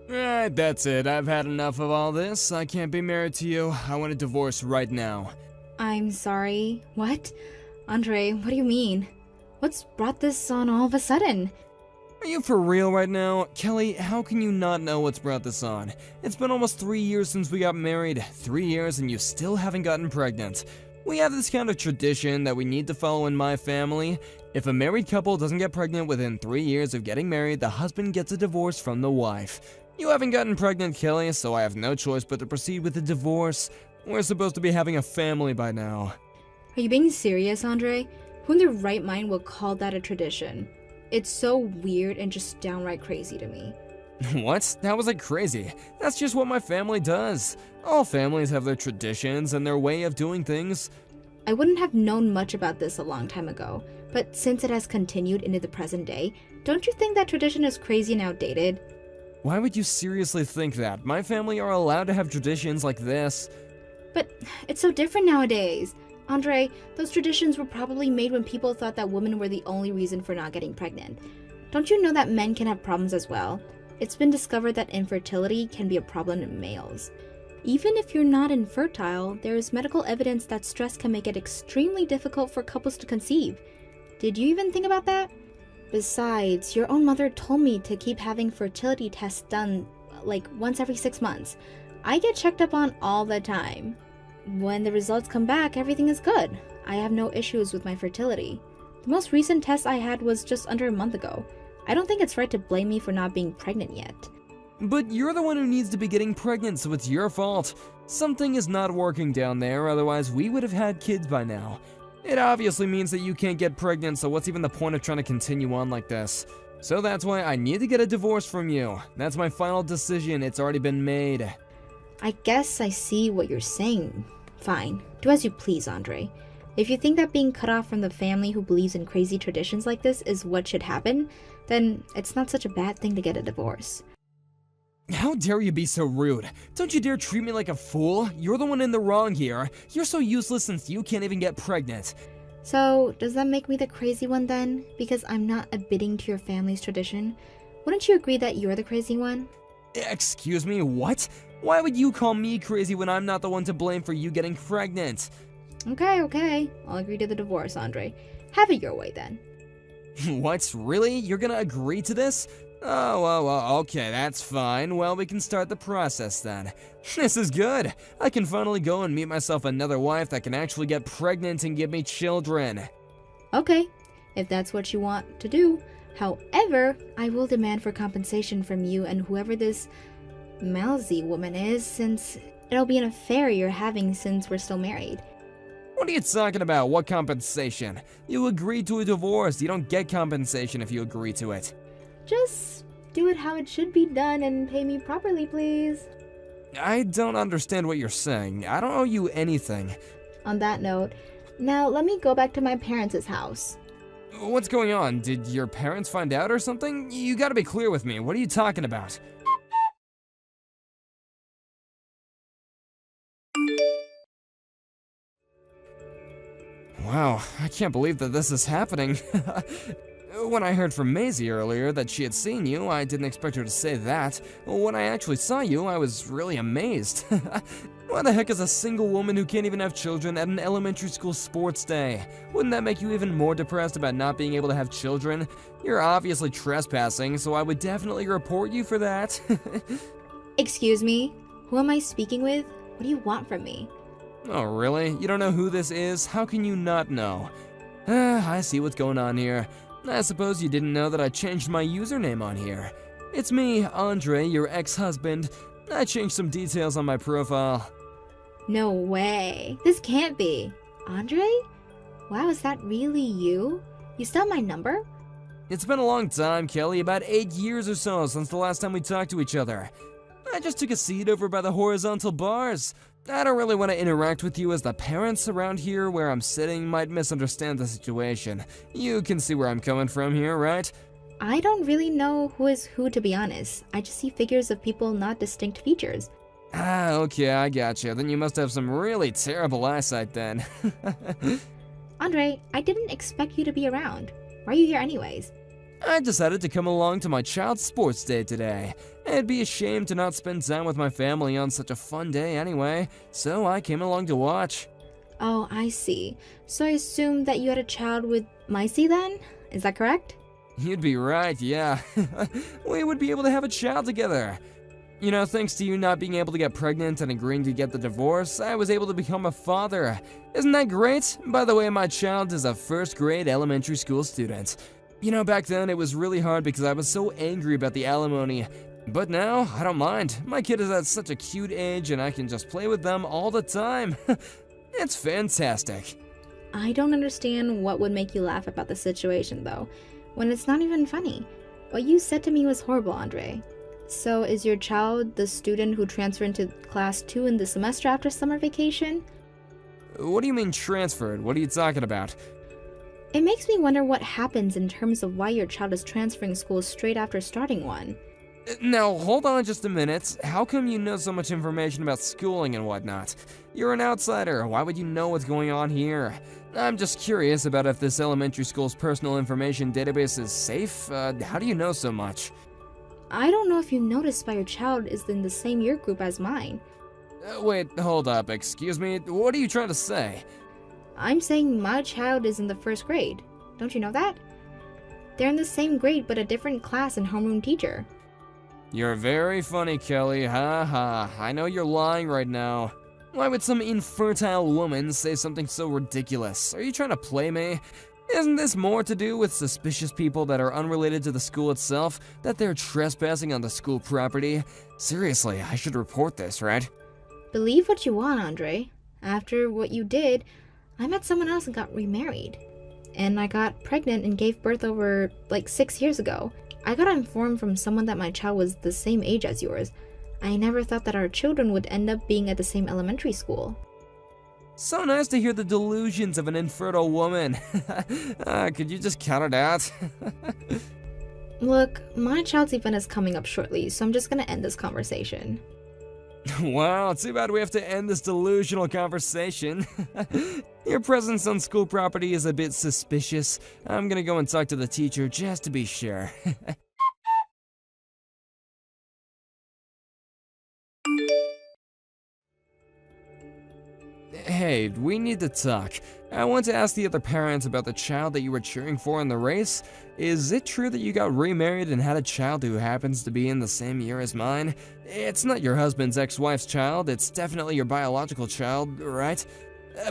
Alright, that's it. I've had enough of all this. I can't be married to you. I want a divorce right now. I'm sorry. What? Andre, what do you mean? What's brought this on all of a sudden? Are you for real right now? Kelly, how can you not know what's brought this on? It's been almost 3 years since we got married. 3 years and you still haven't gotten pregnant. We have this kind of tradition that we need to follow in my family. If a married couple doesn't get pregnant within 3 years of getting married, the husband gets a divorce from the wife. You haven't gotten pregnant, Kelly, so I have no choice but to proceed with the divorce. We're supposed to be having a family by now. Are you being serious, Andre? Who in their right mind will call that a tradition? It's so weird and just downright crazy to me. What? That was like crazy. That's just what my family does. All families have their traditions and their way of doing things. I wouldn't have known much about this a long time ago, but since it has continued into the present day, don't you think that tradition is crazy and outdated? Why would you seriously think that? My family are allowed to have traditions like this. But it's so different nowadays. Andre, those traditions were probably made when people thought that women were the only reason for not getting pregnant. Don't you know that men can have problems as well? It's been discovered that infertility can be a problem in males. Even if you're not infertile, there is medical evidence that stress can make it extremely difficult for couples to conceive. Did you even think about that? Besides, your own mother told me to keep having fertility tests done like once every 6 months. I get checked up on all the time. When the results come back, everything is good. I have no issues with my fertility. The most recent test I had was just under a month ago. I don't think it's right to blame me for not being pregnant yet. But you're the one who needs to be getting pregnant, so it's your fault. Something is not working down there, otherwise we would have had kids by now. It obviously means that you can't get pregnant, so what's even the point of trying to continue on like this? So that's why I need to get a divorce from you. That's my final decision, it's already been made. I guess I see what you're saying. Fine, do as you please, Andre. If you think that being cut off from the family who believes in crazy traditions like this is what should happen, then it's not such a bad thing to get a divorce. How dare you be so rude? Don't you dare treat me like a fool. You're the one in the wrong here. You're so useless since you can't even get pregnant. So, does that make me the crazy one then? Because I'm not abiding to your family's tradition? Wouldn't you agree that you're the crazy one? Excuse me, what? Why would you call me crazy when I'm not the one to blame for you getting pregnant? Okay. I'll agree to the divorce, Andre. Have it your way then. What? Really? You're gonna agree to this? Oh, well, okay, that's fine. Well, we can start the process then. This is good. I can finally go and meet myself another wife that can actually get pregnant and give me children. Okay, if that's what you want to do. However, I will demand for compensation from you and whoever this Malzy woman is, since it'll be an affair you're having since we're still married. What are you talking about? What compensation? You agreed to a divorce. You don't get compensation if you agree to it. Just do it how it should be done and pay me properly, please. I don't understand what you're saying. I don't owe you anything. On that note, now let me go back to my parents' house. What's going on? Did your parents find out or something? You gotta be clear with me. What are you talking about? Wow, I can't believe that this is happening. When I heard from Maisie earlier that she had seen you, I didn't expect her to say that. When I actually saw you, I was really amazed. Why the heck is a single woman who can't even have children at an elementary school sports day? Wouldn't that make you even more depressed about not being able to have children? You're obviously trespassing, so I would definitely report you for that. Excuse me? Who am I speaking with? What do you want from me? Oh, really? You don't know who this is? How can you not know? I see what's going on here. I suppose you didn't know that I changed my username on here. It's me, Andre, your ex-husband. I changed some details on my profile. No way. This can't be. Andre? Wow, is that really you? You still have my number? It's been a long time, Kelly, about 8 years or so since the last time we talked to each other. I just took a seat over by the horizontal bars. I don't really want to interact with you as the parents around here where I'm sitting might misunderstand the situation. You can see where I'm coming from here, right? I don't really know who is who, to be honest. I just see figures of people, not distinct features. Ah, okay, I gotcha. Then you must have some really terrible eyesight then. Andre, I didn't expect you to be around. Why are you here anyways? I decided to come along to my child's sports day today. It'd be a shame to not spend time with my family on such a fun day anyway, so I came along to watch. Oh, I see. So I assume that you had a child with Micey then? Is that correct? You'd be right, yeah. We would be able to have a child together. You know, thanks to you not being able to get pregnant and agreeing to get the divorce, I was able to become a father. Isn't that great? By the way, my child is a first-grade elementary school student. You know, back then it was really hard because I was so angry about the alimony. But now, I don't mind. My kid is at such a cute age and I can just play with them all the time. It's fantastic. I don't understand what would make you laugh about the situation, though, when it's not even funny. What you said to me was horrible, Andre. So is your child the student who transferred into class 2 in the semester after summer vacation? What do you mean transferred? What are you talking about? It makes me wonder what happens in terms of why your child is transferring schools straight after starting one. Now, hold on just a minute. How come you know so much information about schooling and whatnot? You're an outsider. Why would you know what's going on here? I'm just curious about if this elementary school's personal information database is safe. How do you know so much? I don't know if you noticed, but your child is in the same year group as mine. Wait, hold up. Excuse me. What are you trying to say? I'm saying my child is in the first grade. Don't you know that? They're in the same grade but a different class and homeroom teacher. You're very funny, Kelly. Ha ha. I know you're lying right now. Why would some infertile woman say something so ridiculous? Are you trying to play me? Isn't this more to do with suspicious people that are unrelated to the school itself, that they're trespassing on the school property? Seriously, I should report this, right? Believe what you want, Andre. After what you did, I met someone else and got remarried. And I got pregnant and gave birth over, 6 years ago. I got informed from someone that my child was the same age as yours. I never thought that our children would end up being at the same elementary school. So nice to hear the delusions of an infertile woman. Could you just cut it out? Look, my child's event is coming up shortly, so I'm just gonna end this conversation. Wow, too bad we have to end this delusional conversation. Your presence on school property is a bit suspicious. I'm gonna go and talk to the teacher just to be sure. Hey, we need to talk. I want to ask the other parents about the child that you were cheering for in the race. Is it true that you got remarried and had a child who happens to be in the same year as mine? It's not your husband's ex-wife's child, it's definitely your biological child, right?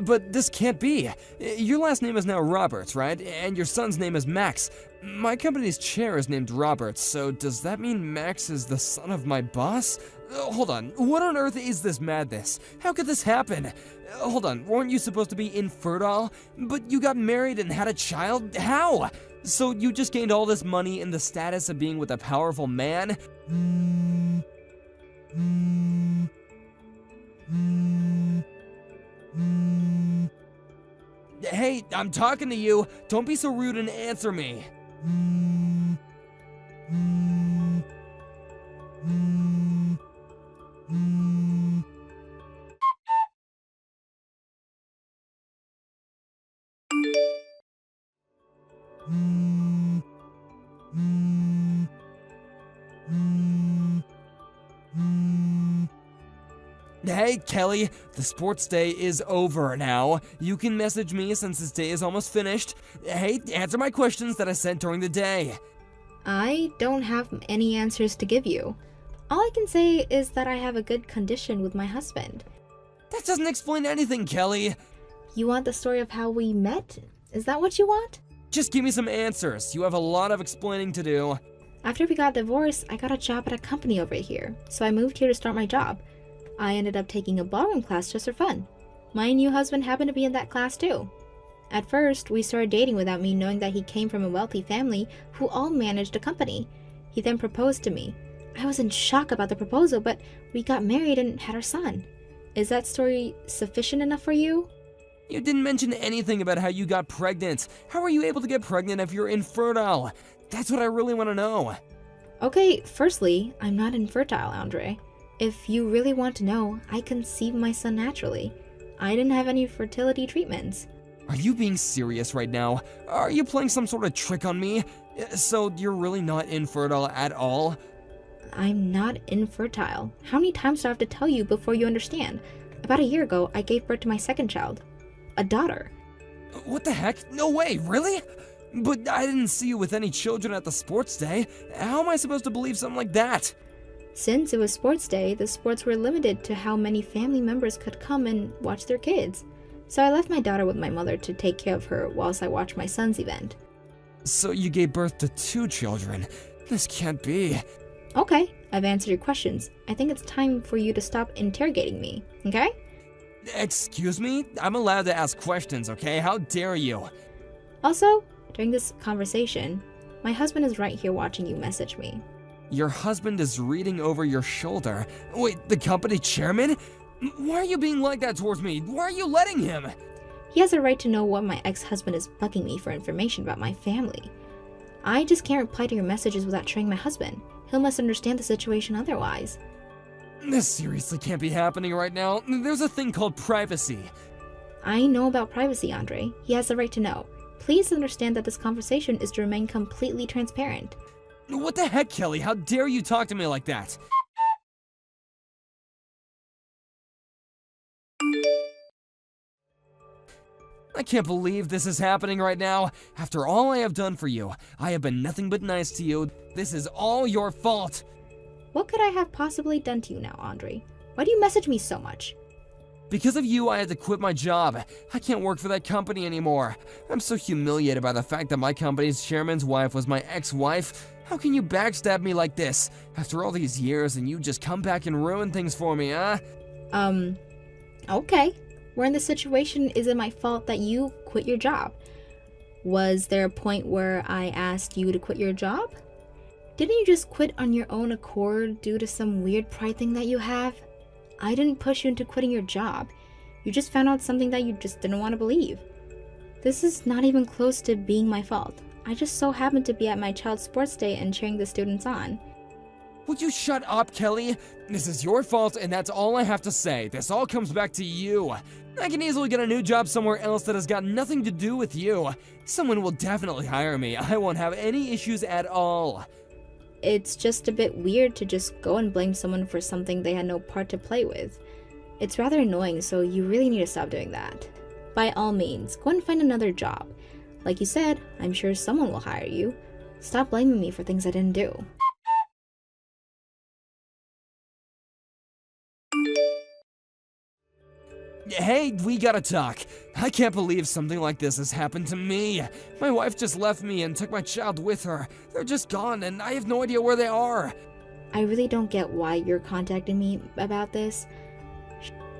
But this can't be. Your last name is now Roberts, right? And your son's name is Max. My company's chair is named Roberts, so does that mean Max is the son of my boss? Hold on, what on earth is this madness? How could this happen? Hold on, weren't you supposed to be infertile? But you got married and had a child? How? So you just gained all this money and the status of being with a powerful man? Hey, I'm talking to you. Don't be so rude and answer me. Hey, Kelly, the sports day is over now. You can message me since this day is almost finished. Hey, answer my questions that I sent during the day. I don't have any answers to give you. All I can say is that I have a good condition with my husband. That doesn't explain anything, Kelly. You want the story of how we met? Is that what you want? Just give me some answers. You have a lot of explaining to do. After we got divorced, I got a job at a company over here, so I moved here to start my job. I ended up taking a ballroom class just for fun. My new husband happened to be in that class too. At first, we started dating without me knowing that he came from a wealthy family who all managed a company. He then proposed to me. I was in shock about the proposal, but we got married and had our son. Is that story sufficient enough for you? You didn't mention anything about how you got pregnant. How are you able to get pregnant if you're infertile? That's what I really want to know. Okay, firstly, I'm not infertile, Andre. If you really want to know, I conceived my son naturally. I didn't have any fertility treatments. Are you being serious right now? Are you playing some sort of trick on me? So you're really not infertile at all? I'm not infertile. How many times do I have to tell you before you understand? About a year ago, I gave birth to my second child, a daughter. What the heck? No way, really? But I didn't see you with any children at the sports day. How am I supposed to believe something like that? Since it was sports day, the sports were limited to how many family members could come and watch their kids. So I left my daughter with my mother to take care of her whilst I watched my son's event. So you gave birth to 2 children. This can't be. Okay, I've answered your questions. I think it's time for you to stop interrogating me, okay? Excuse me? I'm allowed to ask questions, okay? How dare you? Also, during this conversation, my husband is right here watching you message me. Your husband is reading over your shoulder. Wait, the company chairman? Why are you being like that towards me? Why are you letting him? He has a right to know what my ex-husband is bugging me for information about my family. I just can't reply to your messages without showing my husband. He'll misunderstand the situation otherwise. This seriously can't be happening right now. There's a thing called privacy. I know about privacy, Andre. He has the right to know. Please understand that this conversation is to remain completely transparent. What the heck, Kelly? How dare you talk to me like that? I can't believe this is happening right now. After all I have done for you, I have been nothing but nice to you. This is all your fault. What could I have possibly done to you now, Andre? Why do you message me so much? Because of you, I had to quit my job. I can't work for that company anymore. I'm so humiliated by the fact that my company's chairman's wife was my ex-wife. How can you backstab me like this? After all these years, and you just come back and ruin things for me, huh? Okay. We're in this situation. Is it my fault that you quit your job? Was there a point where I asked you to quit your job? Didn't you just quit on your own accord due to some weird pride thing that you have? I didn't push you into quitting your job. You just found out something that you just didn't want to believe. This is not even close to being my fault. I just so happened to be at my child's sports day and cheering the students on. Would you shut up, Kelly? This is your fault, and that's all I have to say. This all comes back to you. I can easily get a new job somewhere else that has got nothing to do with you. Someone will definitely hire me. I won't have any issues at all. It's just a bit weird to just go and blame someone for something they had no part to play with. It's rather annoying, so you really need to stop doing that. By all means, go and find another job. Like you said, I'm sure someone will hire you. Stop blaming me for things I didn't do. Hey, we gotta talk. I can't believe something like this has happened to me. My wife just left me and took my child with her. They're just gone, and I have no idea where they are. I really don't get why you're contacting me about this.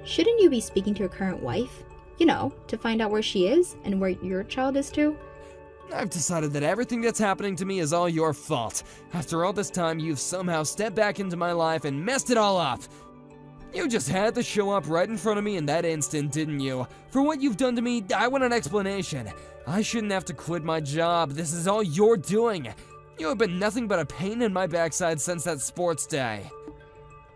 Shouldn't you be speaking to your current wife? You know, to find out where she is and where your child is too? I've decided that everything that's happening to me is all your fault. After all this time, you've somehow stepped back into my life and messed it all up. You just had to show up right in front of me in that instant, didn't you? For what you've done to me, I want an explanation. I shouldn't have to quit my job. This is all you're doing. You have been nothing but a pain in my backside since that sports day.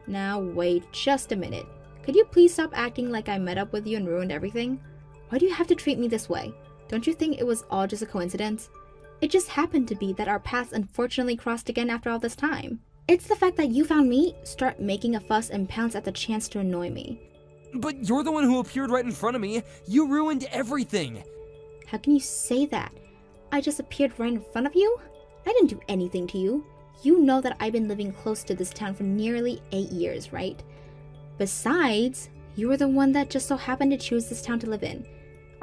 Now wait just a minute. Could you please stop acting like I met up with you and ruined everything? Why do you have to treat me this way? Don't you think it was all just a coincidence? It just happened to be that our paths unfortunately crossed again after all this time. It's the fact that you found me, start making a fuss, and pounce at the chance to annoy me. But you're the one who appeared right in front of me. You ruined everything. How can you say that? I just appeared right in front of you? I didn't do anything to you. You know that I've been living close to this town for nearly 8 years, right? Besides, you were the one that just so happened to choose this town to live in.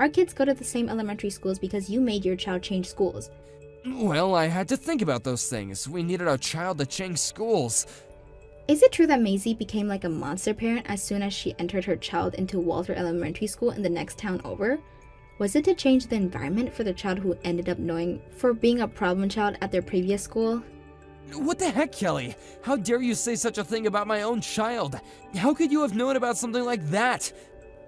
Our kids go to the same elementary schools because you made your child change schools. Well, I had to think about those things. We needed our child to change schools. Is it true that Maisie became like a monster parent as soon as she entered her child into Walter Elementary School in the next town over? Was it to change the environment for the child who ended up knowing for being a problem child at their previous school? What the heck, Kelly? How dare you say such a thing about my own child? How could you have known about something like that?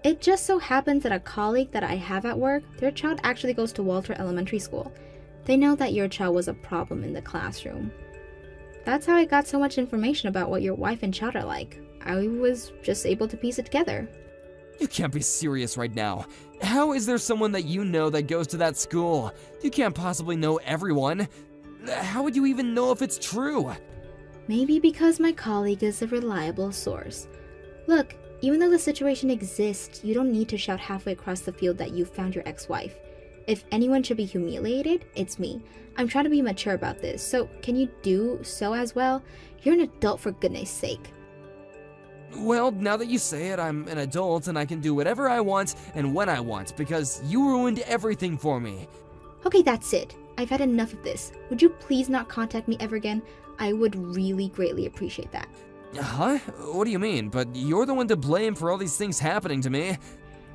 It just so happens that a colleague that I have at work, their child actually goes to Walter Elementary School. They know that your child was a problem in the classroom. That's how I got so much information about what your wife and child are like. I was just able to piece it together. You can't be serious right now. How is there someone that you know that goes to that school? You can't possibly know everyone. How would you even know if it's true? Maybe because my colleague is a reliable source. Look, even though the situation exists, you don't need to shout halfway across the field that you found your ex-wife. If anyone should be humiliated, it's me. I'm trying to be mature about this, so can you do so as well? You're an adult, for goodness sake. Well, now that you say it, I'm an adult and I can do whatever I want and when I want because you ruined everything for me. Okay, that's it. I've had enough of this. Would you please not contact me ever again? I would really greatly appreciate that. Huh? What do you mean? But you're the one to blame for all these things happening to me.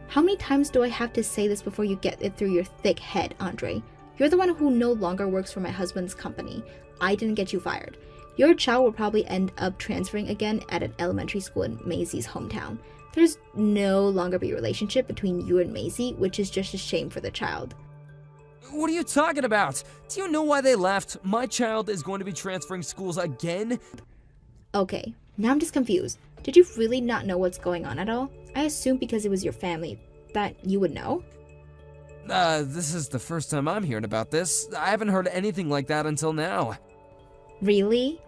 How many times do I have to say this before you get it through your thick head, Andre? You're the one who no longer works for my husband's company. I didn't get you fired. Your child will probably end up transferring again at an elementary school in Maisie's hometown. There's no longer be a relationship between you and Maisie, which is just a shame for the child. What are you talking about? Do you know why they left? My child is going to be transferring schools again? Okay, now I'm just confused. Did you really not know what's going on at all? I assumed because it was your family that you would know. This is the first time I'm hearing about this. I haven't heard anything like that until now. Really?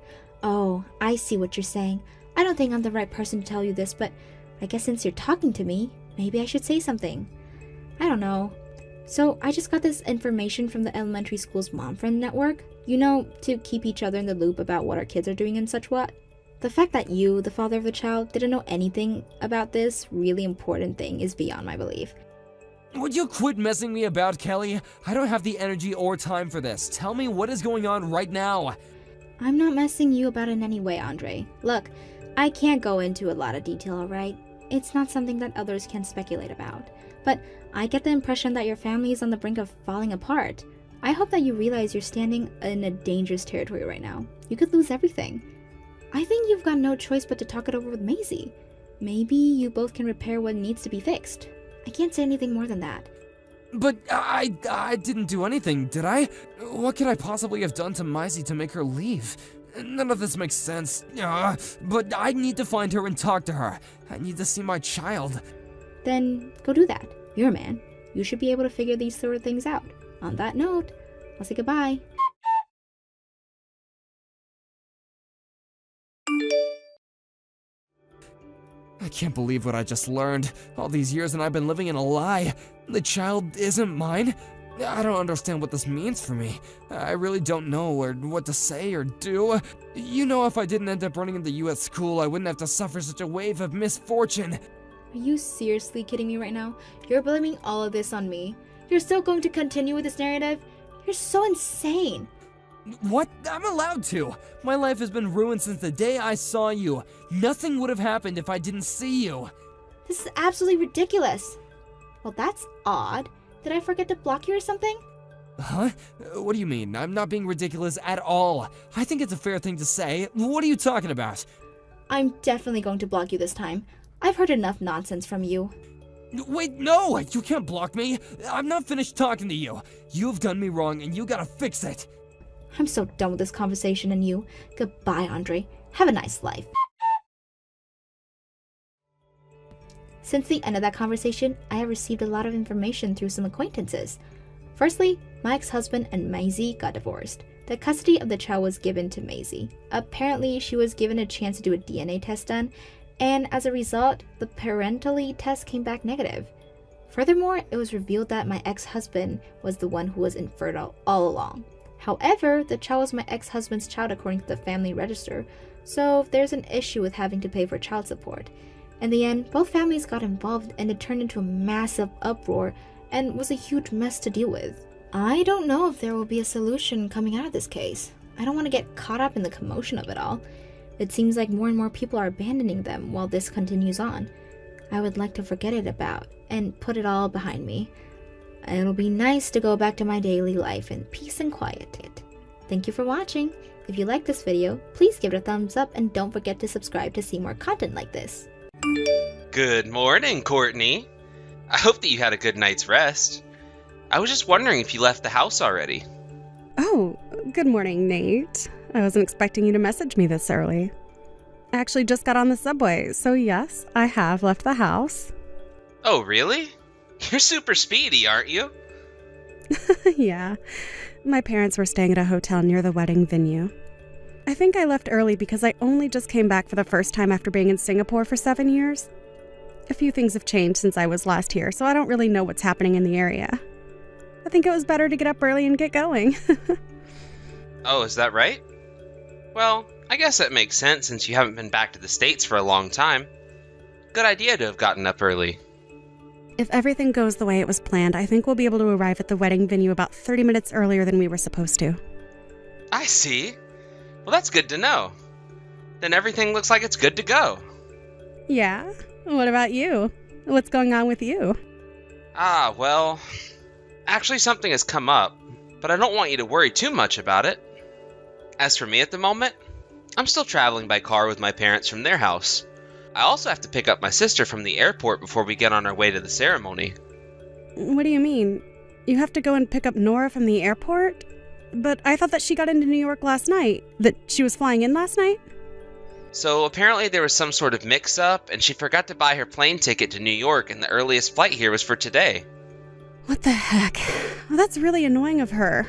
Oh, I see what you're saying. I don't think I'm the right person to tell you this, but I guess since you're talking to me, maybe I should say something. I don't know. So I just got this information from the elementary school's mom friend network. You know, to keep each other in the loop about what our kids are doing and such what. The fact that you, the father of the child, didn't know anything about this really important thing is beyond my belief. Would you quit messing me about, Kelly? I don't have the energy or time for this. Tell me what is going on right now. I'm not messing you about in any way, Andre. Look, I can't go into a lot of detail, alright? It's not something that others can speculate about. But I get the impression that your family is on the brink of falling apart. I hope that you realize you're standing in a dangerous territory right now. You could lose everything. I think you've got no choice but to talk it over with Maisie. Maybe you both can repair what needs to be fixed. I can't say anything more than that. But I didn't do anything, did I? What could I possibly have done to Maisie to make her leave? None of this makes sense. But I need to find her and talk to her. I need to see my child. Then go do that. You're a man. You should be able to figure these sort of things out. On that note, I'll say goodbye. I can't believe what I just learned. All these years and I've been living in a lie. The child isn't mine. I don't understand what this means for me. I really don't know what to say or do. You know, if I didn't end up running into you at school, I wouldn't have to suffer such a wave of misfortune. Are you seriously kidding me right now? You're blaming all of this on me. You're still going to continue with this narrative? You're so insane. What? I'm allowed to. My life has been ruined since the day I saw you. Nothing would have happened if I didn't see you. This is absolutely ridiculous. Well, that's odd. Did I forget to block you or something? Huh? What do you mean? I'm not being ridiculous at all. I think it's a fair thing to say. What are you talking about? I'm definitely going to block you this time. I've heard enough nonsense from you. Wait, no! You can't block me. I'm not finished talking to you. You've done me wrong and you gotta fix it. I'm so done with this conversation and you. Goodbye, Andre. Have a nice life. Since the end of that conversation, I have received a lot of information through some acquaintances. Firstly, my ex-husband and Maisie got divorced. The custody of the child was given to Maisie. Apparently, she was given a chance to do a DNA test done, and as a result, the parentality test came back negative. Furthermore, it was revealed that my ex-husband was the one who was infertile all along. However, the child was my ex-husband's child according to the family register, so there's an issue with having to pay for child support. In the end, both families got involved and it turned into a massive uproar and was a huge mess to deal with. I don't know if there will be a solution coming out of this case. I don't want to get caught up in the commotion of it all. It seems like more and more people are abandoning them while this continues on. I would like to forget it about and put it all behind me. It'll be nice to go back to my daily life in peace and quiet. Thank you for watching. If you like this video, please give it a thumbs up and don't forget to subscribe to see more content like this. Good morning, Courtney. I hope that you had a good night's rest. I was just wondering if you left the house already. Oh, good morning, Nate. I wasn't expecting you to message me this early. I actually just got on the subway, so yes, I have left the house. Oh, really? You're super speedy, aren't you? Yeah. My parents were staying at a hotel near the wedding venue. I think I left early because I only just came back for the first time after being in Singapore for 7 years. A few things have changed since I was last here, so I don't really know what's happening in the area. I think it was better to get up early and get going. Oh, is that right? Well, I guess that makes sense since you haven't been back to the States for a long time. Good idea to have gotten up early. If everything goes the way it was planned, I think we'll be able to arrive at the wedding venue about 30 minutes earlier than we were supposed to. I see. Well, that's good to know. Then everything looks like it's good to go. Yeah? What about you? What's going on with you? Well, actually something has come up, but I don't want you to worry too much about it. As for me at the moment, I'm still traveling by car with my parents from their house. I also have to pick up my sister from the airport before we get on our way to the ceremony. What do you mean? You have to go and pick up Nora from the airport? But I thought that she got into New York last night. That she was flying in last night? So apparently there was some sort of mix-up, and she forgot to buy her plane ticket to New York, and the earliest flight here was for today. What the heck? Well, that's really annoying of her.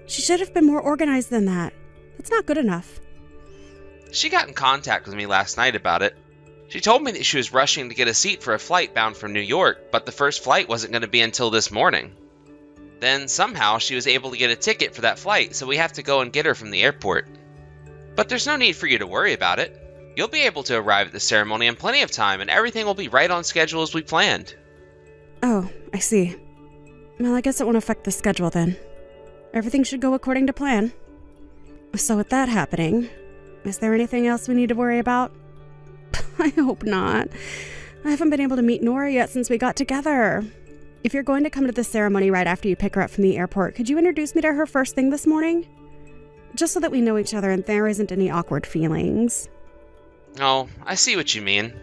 She should have been more organized than that. That's not good enough. She got in contact with me last night about it. She told me that she was rushing to get a seat for a flight bound from New York, but the first flight wasn't going to be until this morning. Then somehow she was able to get a ticket for that flight, so we have to go and get her from the airport. But there's no need for you to worry about it. You'll be able to arrive at the ceremony in plenty of time, and everything will be right on schedule as we planned. Oh, I see. Well, I guess it won't affect the schedule then. Everything should go according to plan. So with that happening, is there anything else we need to worry about? I hope not. I haven't been able to meet Nora yet since we got together. If you're going to come to the ceremony right after you pick her up from the airport, could you introduce me to her first thing this morning? Just so that we know each other and there isn't any awkward feelings. Oh, I see what you mean.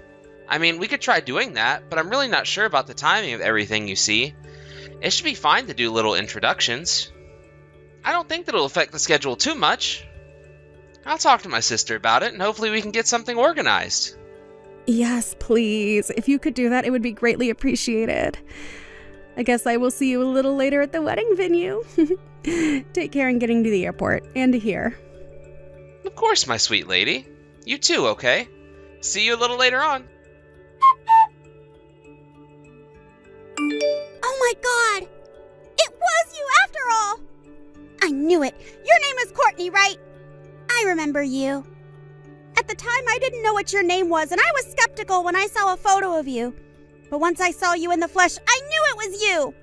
I mean, we could try doing that, but I'm really not sure about the timing of everything, you see. It should be fine to do little introductions. I don't think that it'll affect the schedule too much. I'll talk to my sister about it, and hopefully we can get something organized. Yes, please. If you could do that, it would be greatly appreciated. I guess I will see you a little later at the wedding venue. Take care in getting to the airport and to here. Of course, my sweet lady. You too, okay? See you a little later on. Oh my god! It was you after all! I knew it. Your name is Courtney, right? I remember you. At the time, I didn't know what your name was, and I was skeptical when I saw a photo of you. But once I saw you in the flesh, I knew it was you!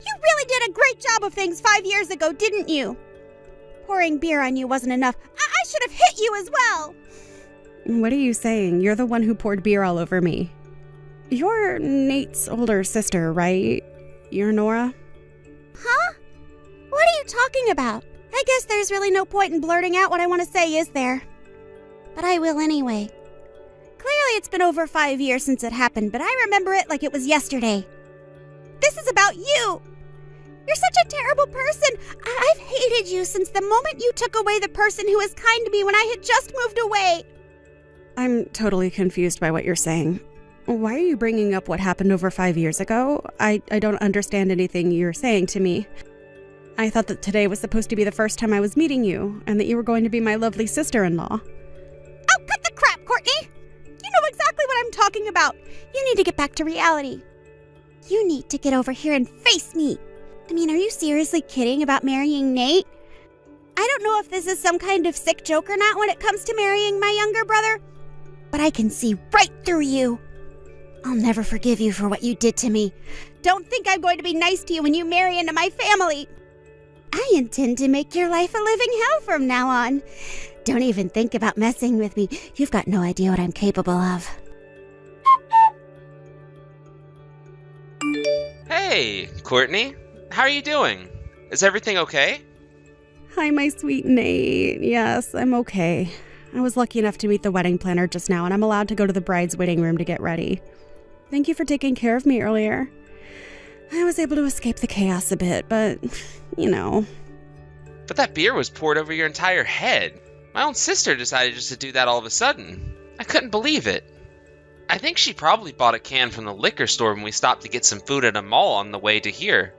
You really did a great job of things 5 years ago, didn't you? Pouring beer on you wasn't enough. I should have hit you as well! What are you saying? You're the one who poured beer all over me. You're Nate's older sister, right? You're Nora? Huh? What are you talking about? I guess there's really no point in blurting out what I want to say, is there? But I will anyway. Clearly it's been over 5 years since it happened, but I remember it like it was yesterday. This is about you! You're such a terrible person! I've hated you since the moment you took away the person who was kind to me when I had just moved away! I'm totally confused by what you're saying. Why are you bringing up what happened over 5 years ago? I don't understand anything you're saying to me. I thought that today was supposed to be the first time I was meeting you, and that you were going to be my lovely sister-in-law. Oh, cut the crap, Courtney! You know exactly what I'm talking about. You need to get back to reality. You need to get over here and face me. I mean, are you seriously kidding about marrying Nate? I don't know if this is some kind of sick joke or not when it comes to marrying my younger brother, but I can see right through you. I'll never forgive you for what you did to me. Don't think I'm going to be nice to you when you marry into my family. I intend to make your life a living hell from now on. Don't even think about messing with me. You've got no idea what I'm capable of. Hey, Courtney. How are you doing? Is everything okay? Hi, my sweet Nate. Yes, I'm okay. I was lucky enough to meet the wedding planner just now, and I'm allowed to go to the bride's waiting room to get ready. Thank you for taking care of me earlier. I was able to escape the chaos a bit, but, you know. But that beer was poured over your entire head. My own sister decided just to do that all of a sudden. I couldn't believe it. I think she probably bought a can from the liquor store when we stopped to get some food at a mall on the way to here.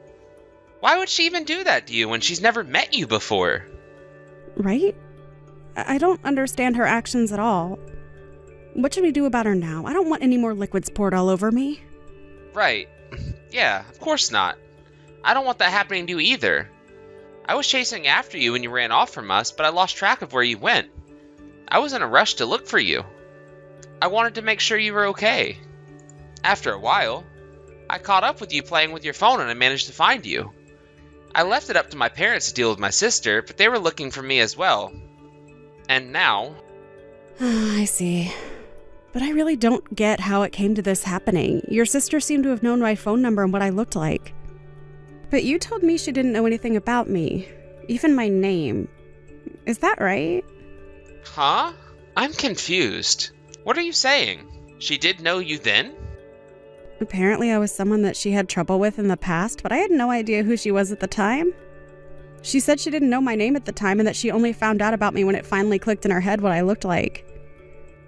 Why would she even do that to you when she's never met you before? Right? I don't understand her actions at all. What should we do about her now? I don't want any more liquids poured all over me. Right. Yeah, of course not. I don't want that happening to you either. I was chasing after you when you ran off from us, but I lost track of where you went. I was in a rush to look for you. I wanted to make sure you were okay. After a while, I caught up with you playing with your phone and I managed to find you. I left it up to my parents to deal with my sister, but they were looking for me as well. And now... I see. But I really don't get how it came to this happening. Your sister seemed to have known my phone number and what I looked like. But you told me she didn't know anything about me, even my name. Is that right? Huh? I'm confused. What are you saying? She did know you then? Apparently I was someone that she had trouble with in the past, but I had no idea who she was at the time. She said she didn't know my name at the time and that she only found out about me when it finally clicked in her head what I looked like.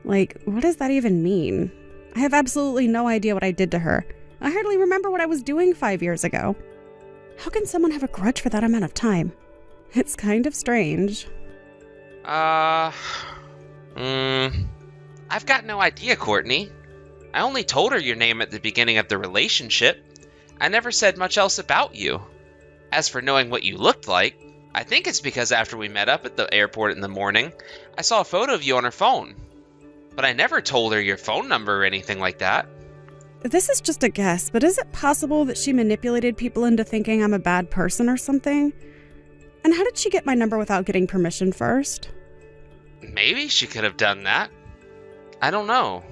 Like, what does that even mean? I have absolutely no idea what I did to her. I hardly remember what I was doing 5 years ago. How can someone have a grudge for that amount of time? It's kind of strange. I've got no idea, Courtney. I only told her your name at the beginning of the relationship. I never said much else about you. As for knowing what you looked like, I think it's because after we met up at the airport in the morning, I saw a photo of you on her phone. But I never told her your phone number or anything like that. This is just a guess, but is it possible that she manipulated people into thinking I'm a bad person or something? And how did she get my number without getting permission first? Maybe she could have done that. I don't know.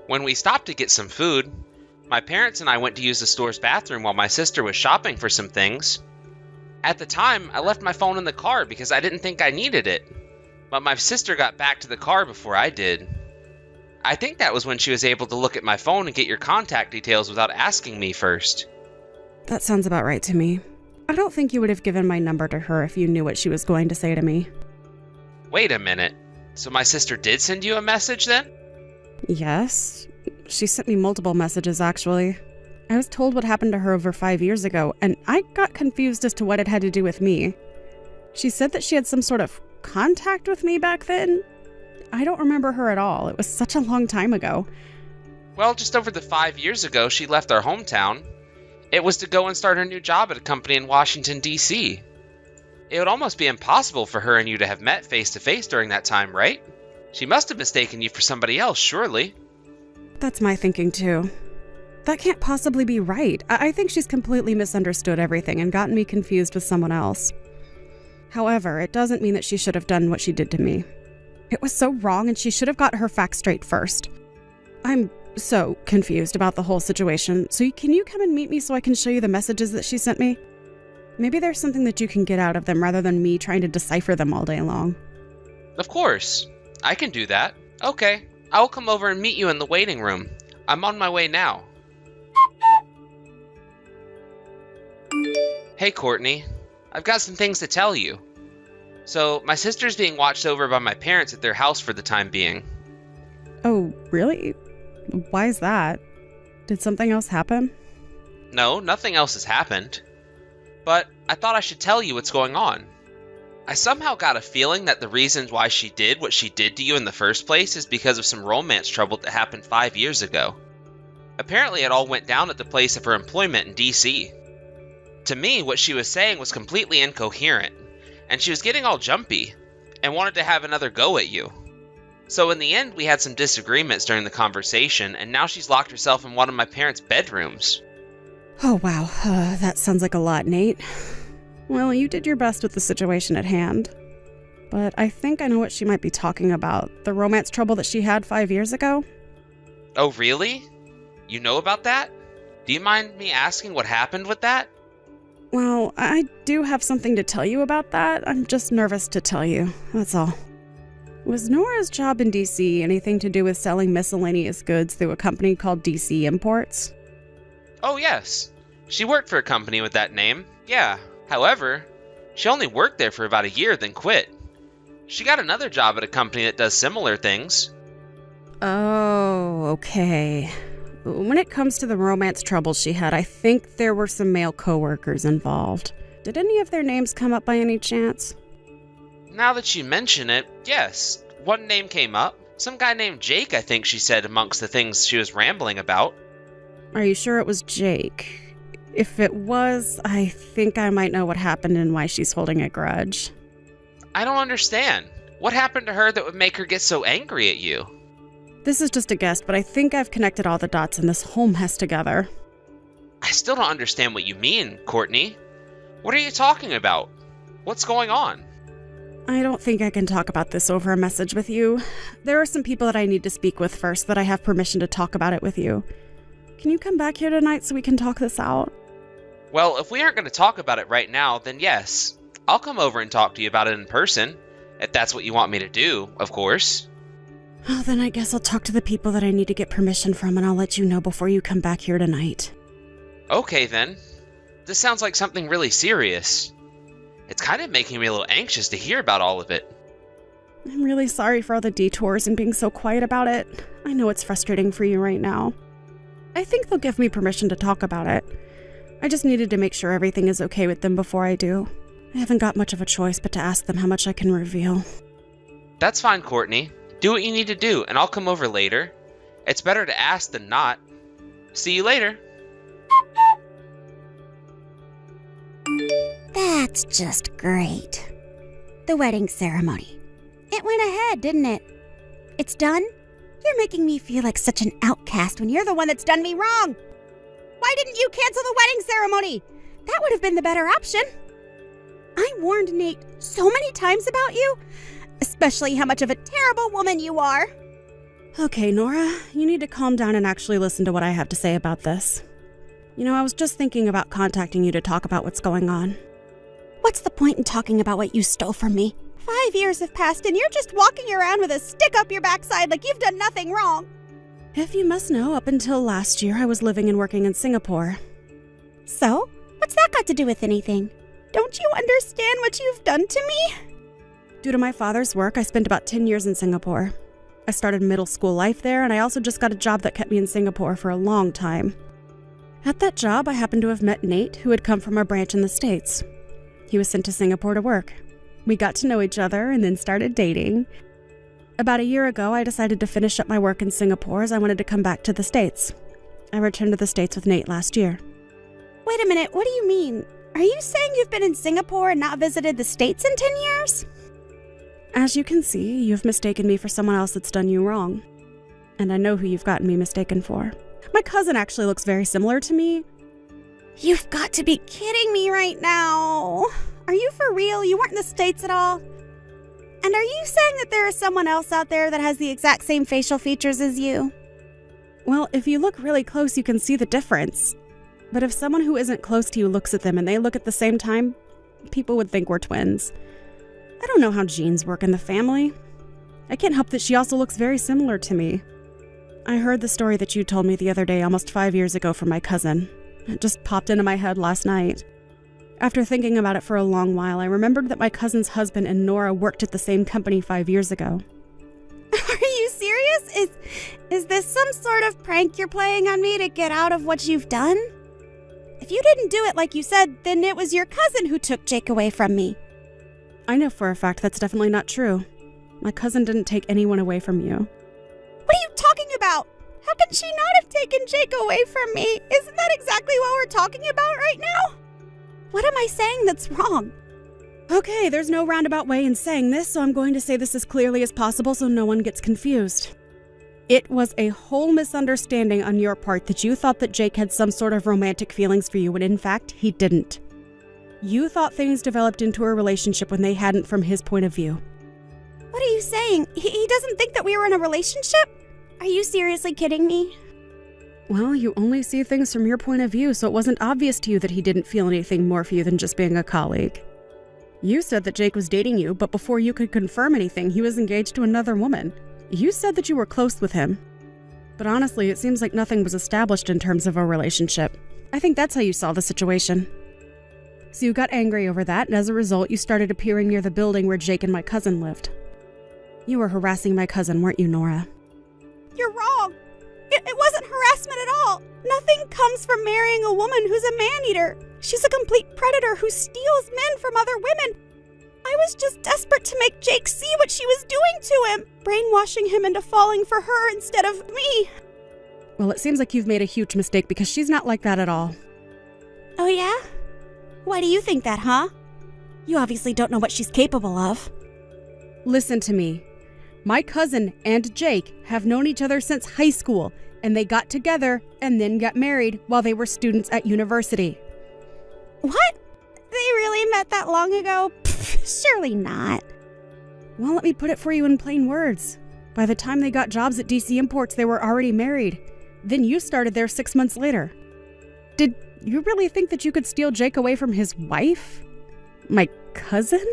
When we stopped to get some food, my parents and I went to use the store's bathroom while my sister was shopping for some things. At the time, I left my phone in the car because I didn't think I needed it. But my sister got back to the car before I did. I think that was when she was able to look at my phone and get your contact details without asking me first. That sounds about right to me. I don't think you would have given my number to her if you knew what she was going to say to me. Wait a minute. So my sister did send you a message then? Yes. She sent me multiple messages, actually. I was told what happened to her over 5 years ago, and I got confused as to what it had to do with me. She said that she had some sort of contact with me back then. I don't remember her at all. It was such a long time ago. Well, just over the 5 years ago, she left our hometown. It was to go and start her new job at a company in Washington, D.C. It would almost be impossible for her and you to have met face to face during that time, right? She must have mistaken you for somebody else, surely. That's my thinking, too. That can't possibly be right. I think she's completely misunderstood everything and gotten me confused with someone else. However, it doesn't mean that she should have done what she did to me. It was so wrong, and she should have got her facts straight first. I'm so confused about the whole situation, so can you come and meet me so I can show you the messages that she sent me? Maybe there's something that you can get out of them rather than me trying to decipher them all day long. Of course. I can do that. Okay. I'll come over and meet you in the waiting room. I'm on my way now. Hey, Courtney. I've got some things to tell you. So, my sister's being watched over by my parents at their house for the time being. Oh, really? Why is that? Did something else happen? No, nothing else has happened. But I thought I should tell you what's going on. I somehow got a feeling that the reasons why she did what she did to you in the first place is because of some romance trouble that happened 5 years ago. Apparently it all went down at the place of her employment in DC. To me, what she was saying was completely incoherent, and she was getting all jumpy, and wanted to have another go at you. So in the end, we had some disagreements during the conversation, and now she's locked herself in one of my parents' bedrooms. Oh, wow. That sounds like a lot, Nate. Well, you did your best with the situation at hand. But I think I know what she might be talking about. The romance trouble that she had 5 years ago? Oh, really? You know about that? Do you mind me asking what happened with that? Well, I do have something to tell you about that. I'm just nervous to tell you, that's all. Was Nora's job in DC anything to do with selling miscellaneous goods through a company called DC Imports? Oh, yes. She worked for a company with that name, yeah. However, she only worked there for about a year, then quit. She got another job at a company that does similar things. Oh, okay. When it comes to the romance troubles she had, I think there were some male coworkers involved. Did any of their names come up by any chance? Now that you mention it, yes. One name came up. Some guy named Jake, I think she said amongst the things she was rambling about. Are you sure it was Jake? If it was, I think I might know what happened and why she's holding a grudge. I don't understand. What happened to her that would make her get so angry at you? This is just a guess, but I think I've connected all the dots in this whole mess together. I still don't understand what you mean, Courtney. What are you talking about? What's going on? I don't think I can talk about this over a message with you. There are some people that I need to speak with first that I have permission to talk about it with you. Can you come back here tonight so we can talk this out? Well, if we aren't going to talk about it right now, then yes. I'll come over and talk to you about it in person. If that's what you want me to do, of course. Oh, then I guess I'll talk to the people that I need to get permission from, and I'll let you know before you come back here tonight. Okay, then. This sounds like something really serious. It's kind of making me a little anxious to hear about all of it. I'm really sorry for all the detours and being so quiet about it. I know it's frustrating for you right now. I think they'll give me permission to talk about it. I just needed to make sure everything is okay with them before I do. I haven't got much of a choice but to ask them how much I can reveal. That's fine, Courtney. Do what you need to do, and I'll come over later. It's better to ask than not. See you later. That's just great. The wedding ceremony. It went ahead, didn't it? It's done? You're making me feel like such an outcast when you're the one that's done me wrong. Why didn't you cancel the wedding ceremony? That would have been the better option. I warned Nate so many times about you, especially how much of a terrible woman you are. Okay, Nora, you need to calm down and actually listen to what I have to say about this. You know, I was just thinking about contacting you to talk about what's going on. What's the point in talking about what you stole from me? 5 years have passed and you're just walking around with a stick up your backside like you've done nothing wrong. If you must know, up until last year, I was living and working in Singapore. So? What's that got to do with anything? Don't you understand what you've done to me? Due to my father's work, I spent about 10 years in Singapore. I started middle school life there, and I also just got a job that kept me in Singapore for a long time. At that job, I happened to have met Nate, who had come from a branch in the States. He was sent to Singapore to work. We got to know each other and then started dating. About a year ago, I decided to finish up my work in Singapore as I wanted to come back to the States. I returned to the States with Nate last year. Wait a minute, what do you mean? Are you saying you've been in Singapore and not visited the States in 10 years? As you can see, you've mistaken me for someone else that's done you wrong. And I know who you've gotten me mistaken for. My cousin actually looks very similar to me. You've got to be kidding me right now. Are you for real? You weren't in the States at all? And are you saying that there is someone else out there that has the exact same facial features as you? Well, if you look really close, you can see the difference. But if someone who isn't close to you looks at them and they look at the same time, people would think we're twins. I don't know how genes work in the family. I can't help that she also looks very similar to me. I heard the story that you told me the other day almost 5 years ago from my cousin. It just popped into my head last night. After thinking about it for a long while, I remembered that my cousin's husband and Nora worked at the same company 5 years ago. Are you serious? Is this some sort of prank you're playing on me to get out of what you've done? If you didn't do it like you said, then it was your cousin who took Jake away from me. I know for a fact that's definitely not true. My cousin didn't take anyone away from you. What are you talking about? How can she not have taken Jake away from me? Isn't that exactly what we're talking about right now? What am I saying that's wrong? Okay, there's no roundabout way in saying this, so I'm going to say this as clearly as possible so no one gets confused. It was a whole misunderstanding on your part that you thought that Jake had some sort of romantic feelings for you when in fact he didn't. You thought things developed into a relationship when they hadn't from his point of view. What are you saying? He doesn't think that we were in a relationship? Are you seriously kidding me? Well, you only see things from your point of view, so it wasn't obvious to you that he didn't feel anything more for you than just being a colleague. You said that Jake was dating you, but before you could confirm anything, he was engaged to another woman. You said that you were close with him. But honestly, it seems like nothing was established in terms of a relationship. I think that's how you saw the situation. So you got angry over that, and as a result, you started appearing near the building where Jake and my cousin lived. You were harassing my cousin, weren't you, Nora? You're wrong. It wasn't harassment at even comes from marrying a woman who's a man-eater. She's a complete predator who steals men from other women. I was just desperate to make Jake see what she was doing to him, brainwashing him into falling for her instead of me. Well, it seems like you've made a huge mistake because she's not like that at all. Oh yeah? Why do you think that, huh? You obviously don't know what she's capable of. Listen to me. My cousin and Jake have known each other since high school, and they got together and then got married while they were students at university. What? They really met that long ago? Pfft, surely not. Well, let me put it for you in plain words. By the time they got jobs at DC Imports, they were already married. Then you started there 6 months later. Did you really think that you could steal Jake away from his wife? My cousin?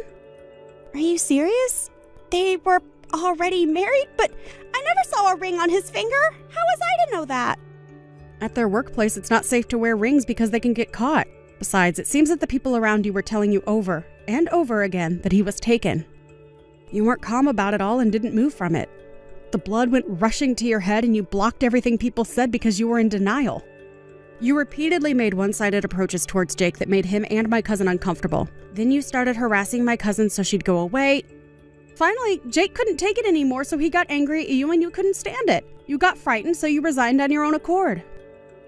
Are you serious? They were already married, but I never saw a ring on his finger. How was I to know that? At their workplace, it's not safe to wear rings because they can get caught. Besides, it seems that the people around you were telling you over and over again that he was taken. You weren't calm about it all and didn't move from it. The blood went rushing to your head and you blocked everything people said because you were in denial. You repeatedly made one-sided approaches towards Jake that made him and my cousin uncomfortable. Then you started harassing my cousin so she'd go away. Finally, Jake couldn't take it anymore, so he got angry at you and you couldn't stand it. You got frightened, so you resigned on your own accord.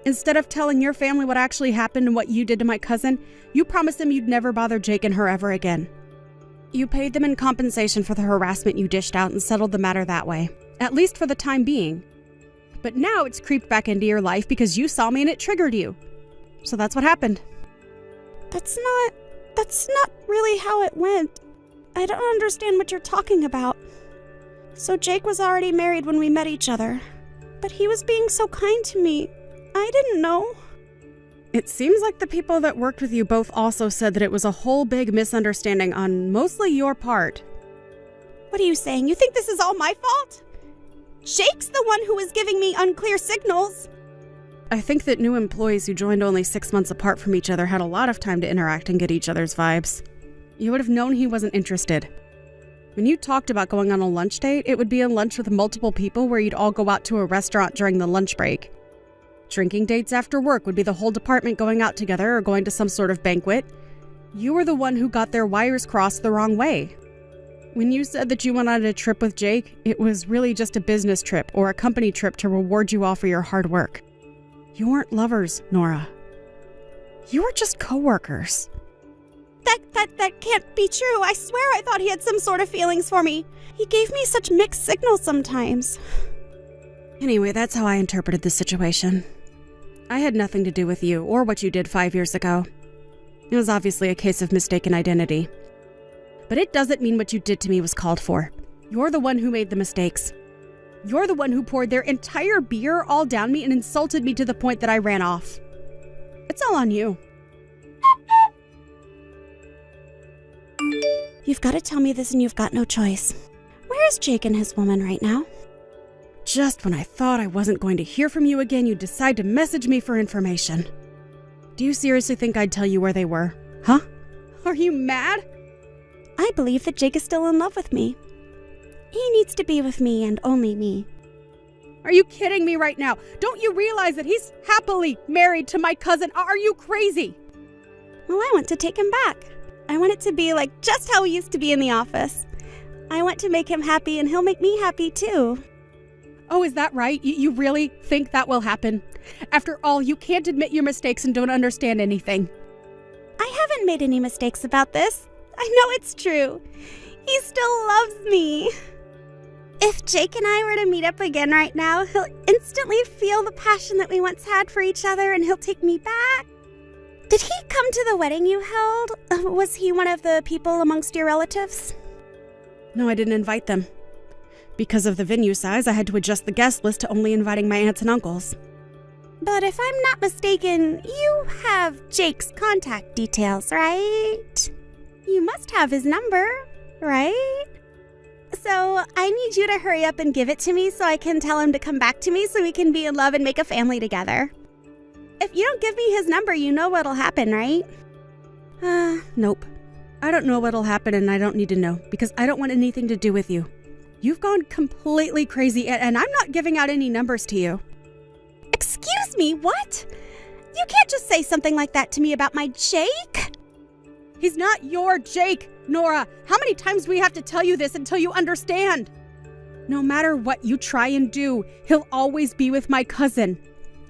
Instead of telling your family what actually happened and what you did to my cousin, you promised them you'd never bother Jake and her ever again. You paid them in compensation for the harassment you dished out and settled the matter that way, at least for the time being. But now it's creeped back into your life because you saw me and it triggered you. So that's what happened. That's not really how it went. I don't understand what you're talking about. So Jake was already married when we met each other, but he was being so kind to me. I didn't know. It seems like the people that worked with you both also said that it was a whole big misunderstanding on mostly your part. What are you saying? You think this is all my fault? Jake's the one who was giving me unclear signals. I think that new employees who joined only 6 months apart from each other had a lot of time to interact and get each other's vibes. You would have known he wasn't interested. When you talked about going on a lunch date, it would be a lunch with multiple people where you'd all go out to a restaurant during the lunch break. Drinking dates after work would be the whole department going out together or going to some sort of banquet. You were the one who got their wires crossed the wrong way. When you said that you went on a trip with Jake, it was really just a business trip or a company trip to reward you all for your hard work. You weren't lovers, Nora. You were just co-workers. That can't be true. I swear I thought he had some sort of feelings for me. He gave me such mixed signals sometimes. Anyway, that's how I interpreted the situation. I had nothing to do with you or what you did 5 years ago. It was obviously a case of mistaken identity. But it doesn't mean what you did to me was called for. You're the one who made the mistakes. You're the one who poured their entire beer all down me and insulted me to the point that I ran off. It's all on you. You've got to tell me this and you've got no choice. Where is Jake and his woman right now? Just when I thought I wasn't going to hear from you again, you decide to message me for information. Do you seriously think I'd tell you where they were? Huh? Are you mad? I believe that Jake is still in love with me. He needs to be with me and only me. Are you kidding me right now? Don't you realize that he's happily married to my cousin? Are you crazy? Well, I want to take him back. I want it to be like just how we used to be in the office. I want to make him happy and he'll make me happy too. Oh, is that right? You really think that will happen? After all, you can't admit your mistakes and don't understand anything. I haven't made any mistakes about this. I know it's true. He still loves me. If Jake and I were to meet up again right now, he'll instantly feel the passion that we once had for each other and he'll take me back. Did he come to the wedding you held? Was he one of the people amongst your relatives? No, I didn't invite them. Because of the venue size, I had to adjust the guest list to only inviting my aunts and uncles. But if I'm not mistaken, you have Jake's contact details, right? You must have his number, right? So I need you to hurry up and give it to me so I can tell him to come back to me so we can be in love and make a family together. If you don't give me his number, you know what'll happen, right? Nope. I don't know what'll happen and I don't need to know because I don't want anything to do with you. You've gone completely crazy and I'm not giving out any numbers to you. Excuse me, what? You can't just say something like that to me about my Jake. He's not your Jake, Nora. How many times do we have to tell you this until you understand? No matter what you try and do, he'll always be with my cousin.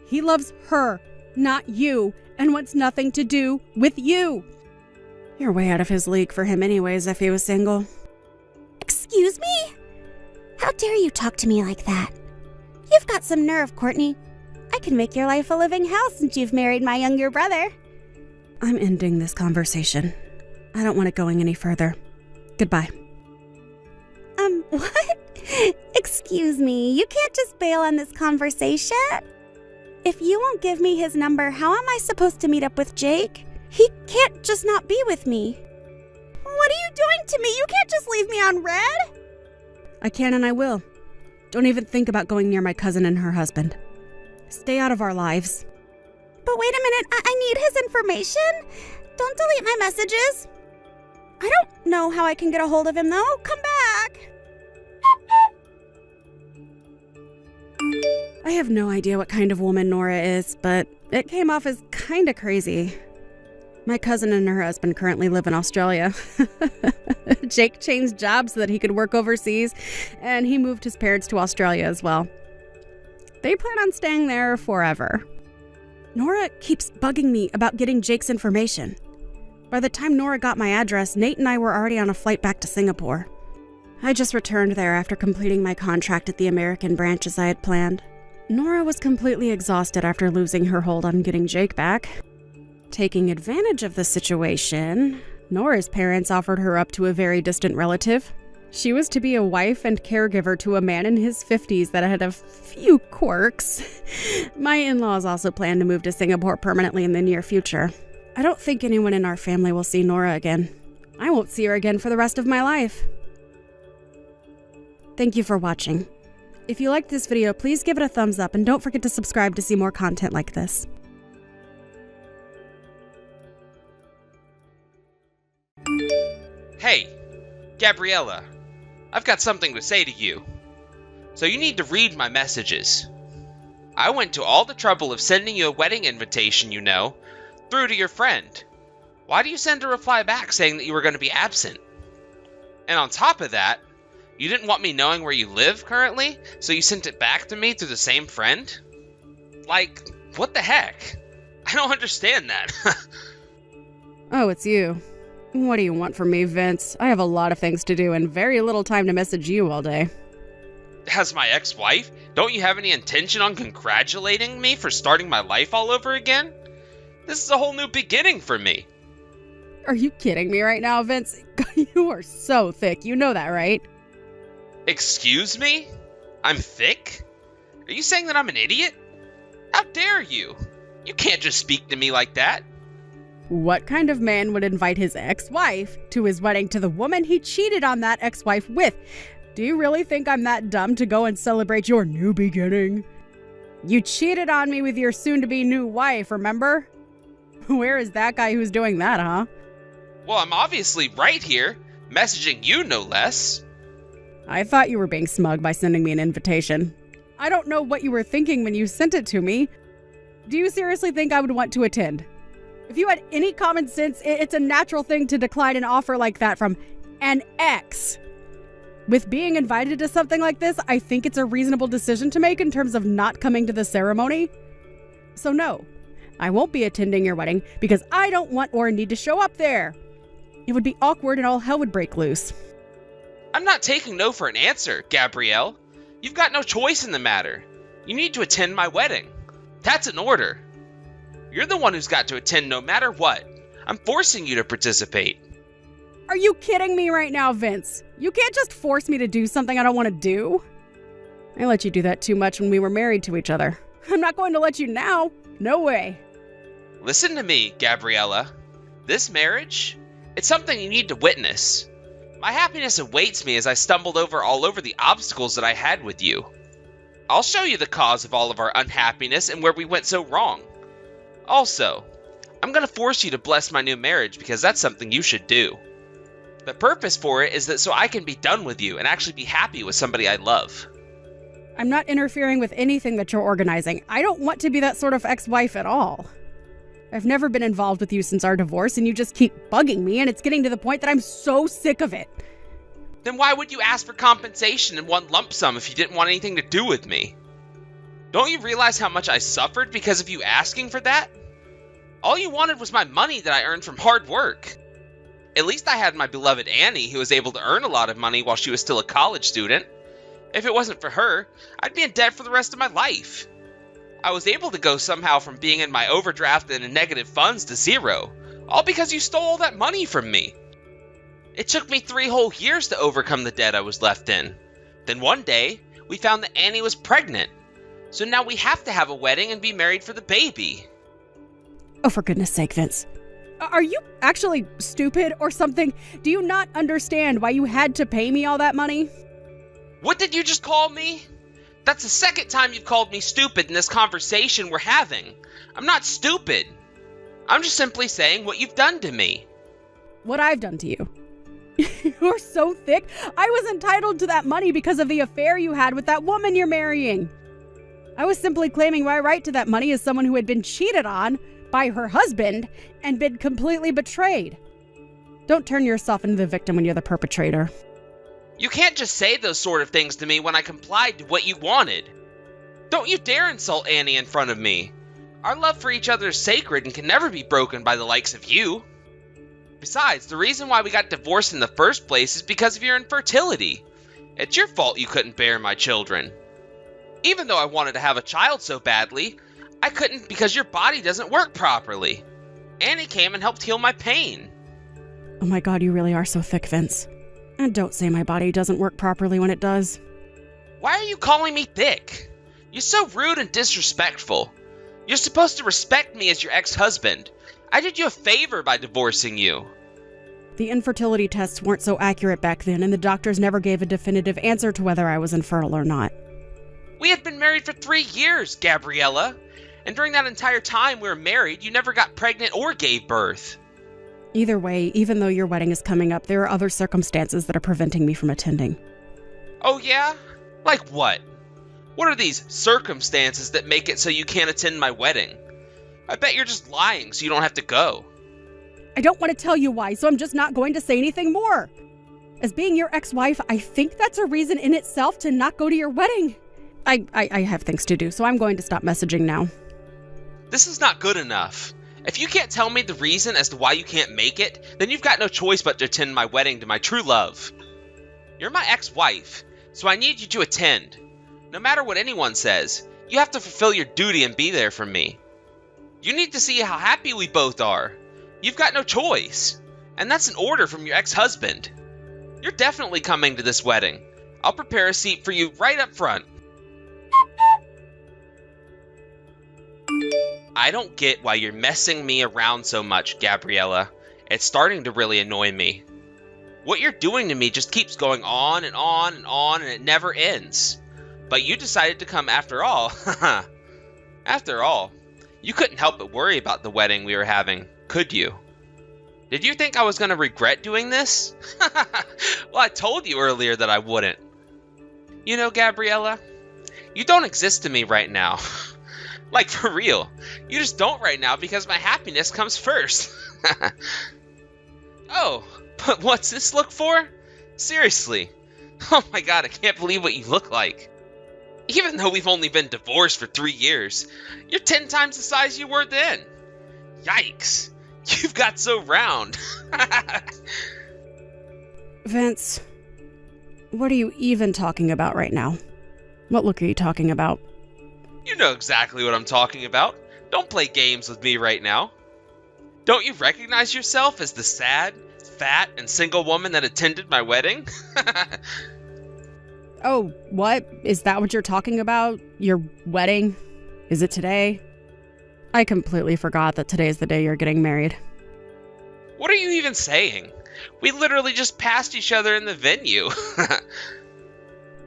He loves her, not you, and wants nothing to do with you. You're way out of his league for him anyways if he was single. Excuse me? How dare you talk to me like that? You've got some nerve, Courtney. I can make your life a living hell since you've married my younger brother. I'm ending this conversation. I don't want it going any further. Goodbye. What? Excuse me, you can't just bail on this conversation. If you won't give me his number, how am I supposed to meet up with Jake? He can't just not be with me. What are you doing to me? You can't just leave me on red. I can and I will. Don't even think about going near my cousin and her husband. Stay out of our lives. But wait a minute, I need his information. Don't delete my messages. I don't know how I can get a hold of him though. Come back. I have no idea what kind of woman Nora is, but it came off as kinda crazy. My cousin and her husband currently live in Australia. Jake changed jobs so that he could work overseas, and he moved his parents to Australia as well. They plan on staying there forever. Nora keeps bugging me about getting Jake's information. By the time Nora got my address, Nate and I were already on a flight back to Singapore. I just returned there after completing my contract at the American branch as I had planned. Nora was completely exhausted after losing her hold on getting Jake back. Taking advantage of the situation, Nora's parents offered her up to a very distant relative. She was to be a wife and caregiver to a man in his 50s that had a few quirks. My in-laws also plan to move to Singapore permanently in the near future. I don't think anyone in our family will see Nora again. I won't see her again for the rest of my life. Thank you for watching. If you liked this video, please give it a thumbs up and don't forget to subscribe to see more content like this. Hey, Gabriella, I've got something to say to you. So you need to read my messages. I went to all the trouble of sending you a wedding invitation, you know, through to your friend. Why do you send a reply back saying that you were going to be absent? And on top of that, you didn't want me knowing where you live currently, so you sent it back to me through the same friend? Like, what the heck? I don't understand that. Oh, it's you. What do you want from me, Vince? I have a lot of things to do and very little time to message you all day. As my ex-wife, don't you have any intention on congratulating me for starting my life all over again? This is a whole new beginning for me. Are you kidding me right now, Vince? You are so thick. You know that, right? Excuse me? I'm thick? Are you saying that I'm an idiot? How dare you? You can't just speak to me like that. What kind of man would invite his ex-wife to his wedding to the woman he cheated on that ex-wife with? Do you really think I'm that dumb to go and celebrate your new beginning? You cheated on me with your soon-to-be new wife, remember? Where is that guy who's doing that, huh? Well, I'm obviously right here, messaging you no less. I thought you were being smug by sending me an invitation. I don't know what you were thinking when you sent it to me. Do you seriously think I would want to attend? If you had any common sense, it's a natural thing to decline an offer like that from an ex. With being invited to something like this, I think it's a reasonable decision to make in terms of not coming to the ceremony. So no, I won't be attending your wedding because I don't want or need to show up there. It would be awkward and all hell would break loose. I'm not taking no for an answer, Gabrielle. You've got no choice in the matter. You need to attend my wedding. That's an order. You're the one who's got to attend no matter what. I'm forcing you to participate. Are you kidding me right now, Vince? You can't just force me to do something I don't want to do. I let you do that too much when we were married to each other. I'm not going to let you now. No way. Listen to me, Gabriella. This marriage, it's something you need to witness. My happiness awaits me as I stumbled all over the obstacles that I had with you. I'll show you the cause of all of our unhappiness and where we went so wrong. Also, I'm going to force you to bless my new marriage because that's something you should do. The purpose for it is that so I can be done with you and actually be happy with somebody I love. I'm not interfering with anything that you're organizing. I don't want to be that sort of ex-wife at all. I've never been involved with you since our divorce, and you just keep bugging me, and it's getting to the point that I'm so sick of it. Then why would you ask for compensation in one lump sum if you didn't want anything to do with me? Don't you realize how much I suffered because of you asking for that? All you wanted was my money that I earned from hard work. At least I had my beloved Annie, who was able to earn a lot of money while she was still a college student. If it wasn't for her, I'd be in debt for the rest of my life. I was able to go somehow from being in my overdraft and in negative funds to zero, all because you stole all that money from me. It took me 3 whole years to overcome the debt I was left in. Then one day, we found that Annie was pregnant. So now we have to have a wedding and be married for the baby. Oh, for goodness sake, Vince. Are you actually stupid or something? Do you not understand why you had to pay me all that money? What did you just call me? That's the second time you've called me stupid in this conversation we're having. I'm not stupid. I'm just simply saying what you've done to me. What I've done to you. You're so thick. I was entitled to that money because of the affair you had with that woman you're marrying. I was simply claiming my right to that money as someone who had been cheated on by her husband and been completely betrayed. Don't turn yourself into the victim when you're the perpetrator. You can't just say those sort of things to me when I complied to what you wanted. Don't you dare insult Annie in front of me. Our love for each other is sacred and can never be broken by the likes of you. Besides, the reason why we got divorced in the first place is because of your infertility. It's your fault you couldn't bear my children. Even though I wanted to have a child so badly, I couldn't because your body doesn't work properly. Annie came and helped heal my pain. Oh my God, you really are so thick, Vince. And don't say my body doesn't work properly when it does. Why are you calling me thick? You're so rude and disrespectful. You're supposed to respect me as your ex-husband. I did you a favor by divorcing you. The infertility tests weren't so accurate back then, and the doctors never gave a definitive answer to whether I was infertile or not. We had been married for 3 years, Gabriella. And during that entire time we were married, you never got pregnant or gave birth. Either way, even though your wedding is coming up, there are other circumstances that are preventing me from attending. Oh yeah? Like what? What are these circumstances that make it so you can't attend my wedding? I bet you're just lying so you don't have to go. I don't want to tell you why, so I'm just not going to say anything more. As being your ex-wife, I think that's a reason in itself to not go to your wedding. I have things to do, so I'm going to stop messaging now. This is not good enough. If you can't tell me the reason as to why you can't make it, then you've got no choice but to attend my wedding to my true love. You're my ex-wife, so I need you to attend. No matter what anyone says, you have to fulfill your duty and be there for me. You need to see how happy we both are. You've got no choice. And that's an order from your ex-husband. You're definitely coming to this wedding. I'll prepare a seat for you right up front. I don't get why you're messing me around so much, Gabriella. It's starting to really annoy me. What you're doing to me just keeps going on and on and on, and it never ends. But you decided to come after all. After all, you couldn't help but worry about the wedding we were having, could you? Did you think I was going to regret doing this? Well, I told you earlier that I wouldn't. You know, Gabriella, you don't exist to me right now. Like, for real. You just don't right now because my happiness comes first. Oh, but what's this look for? Seriously. Oh my God, I can't believe what you look like. Even though we've only been divorced for 3 years, you're 10 times the size you were then. Yikes. You've got so round. Vince, what are you even talking about right now? What look are you talking about? You know exactly what I'm talking about. Don't play games with me right now. Don't you recognize yourself as the sad, fat, and single woman that attended my wedding? Oh, what? Is that what you're talking about? Your wedding? Is it today? I completely forgot that today's the day you're getting married. What are you even saying? We literally just passed each other in the venue.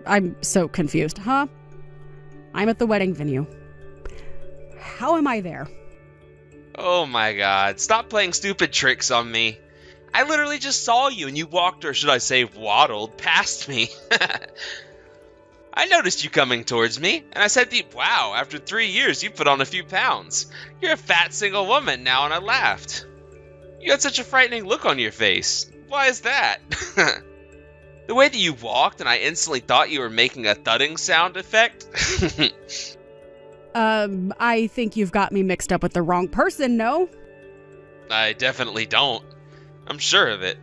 I'm so confused, huh? I'm at the wedding venue. How am I there? Oh my God, stop playing stupid tricks on me. I literally just saw you and you walked, or should I say waddled, past me. I noticed you coming towards me, and I said to you, wow, after 3 years, you put on a few pounds. You're a fat single woman now, and I laughed. You had such a frightening look on your face. Why is that? The way that you walked, and I instantly thought you were making a thudding sound effect. I think you've got me mixed up with the wrong person, no? I definitely don't. I'm sure of it.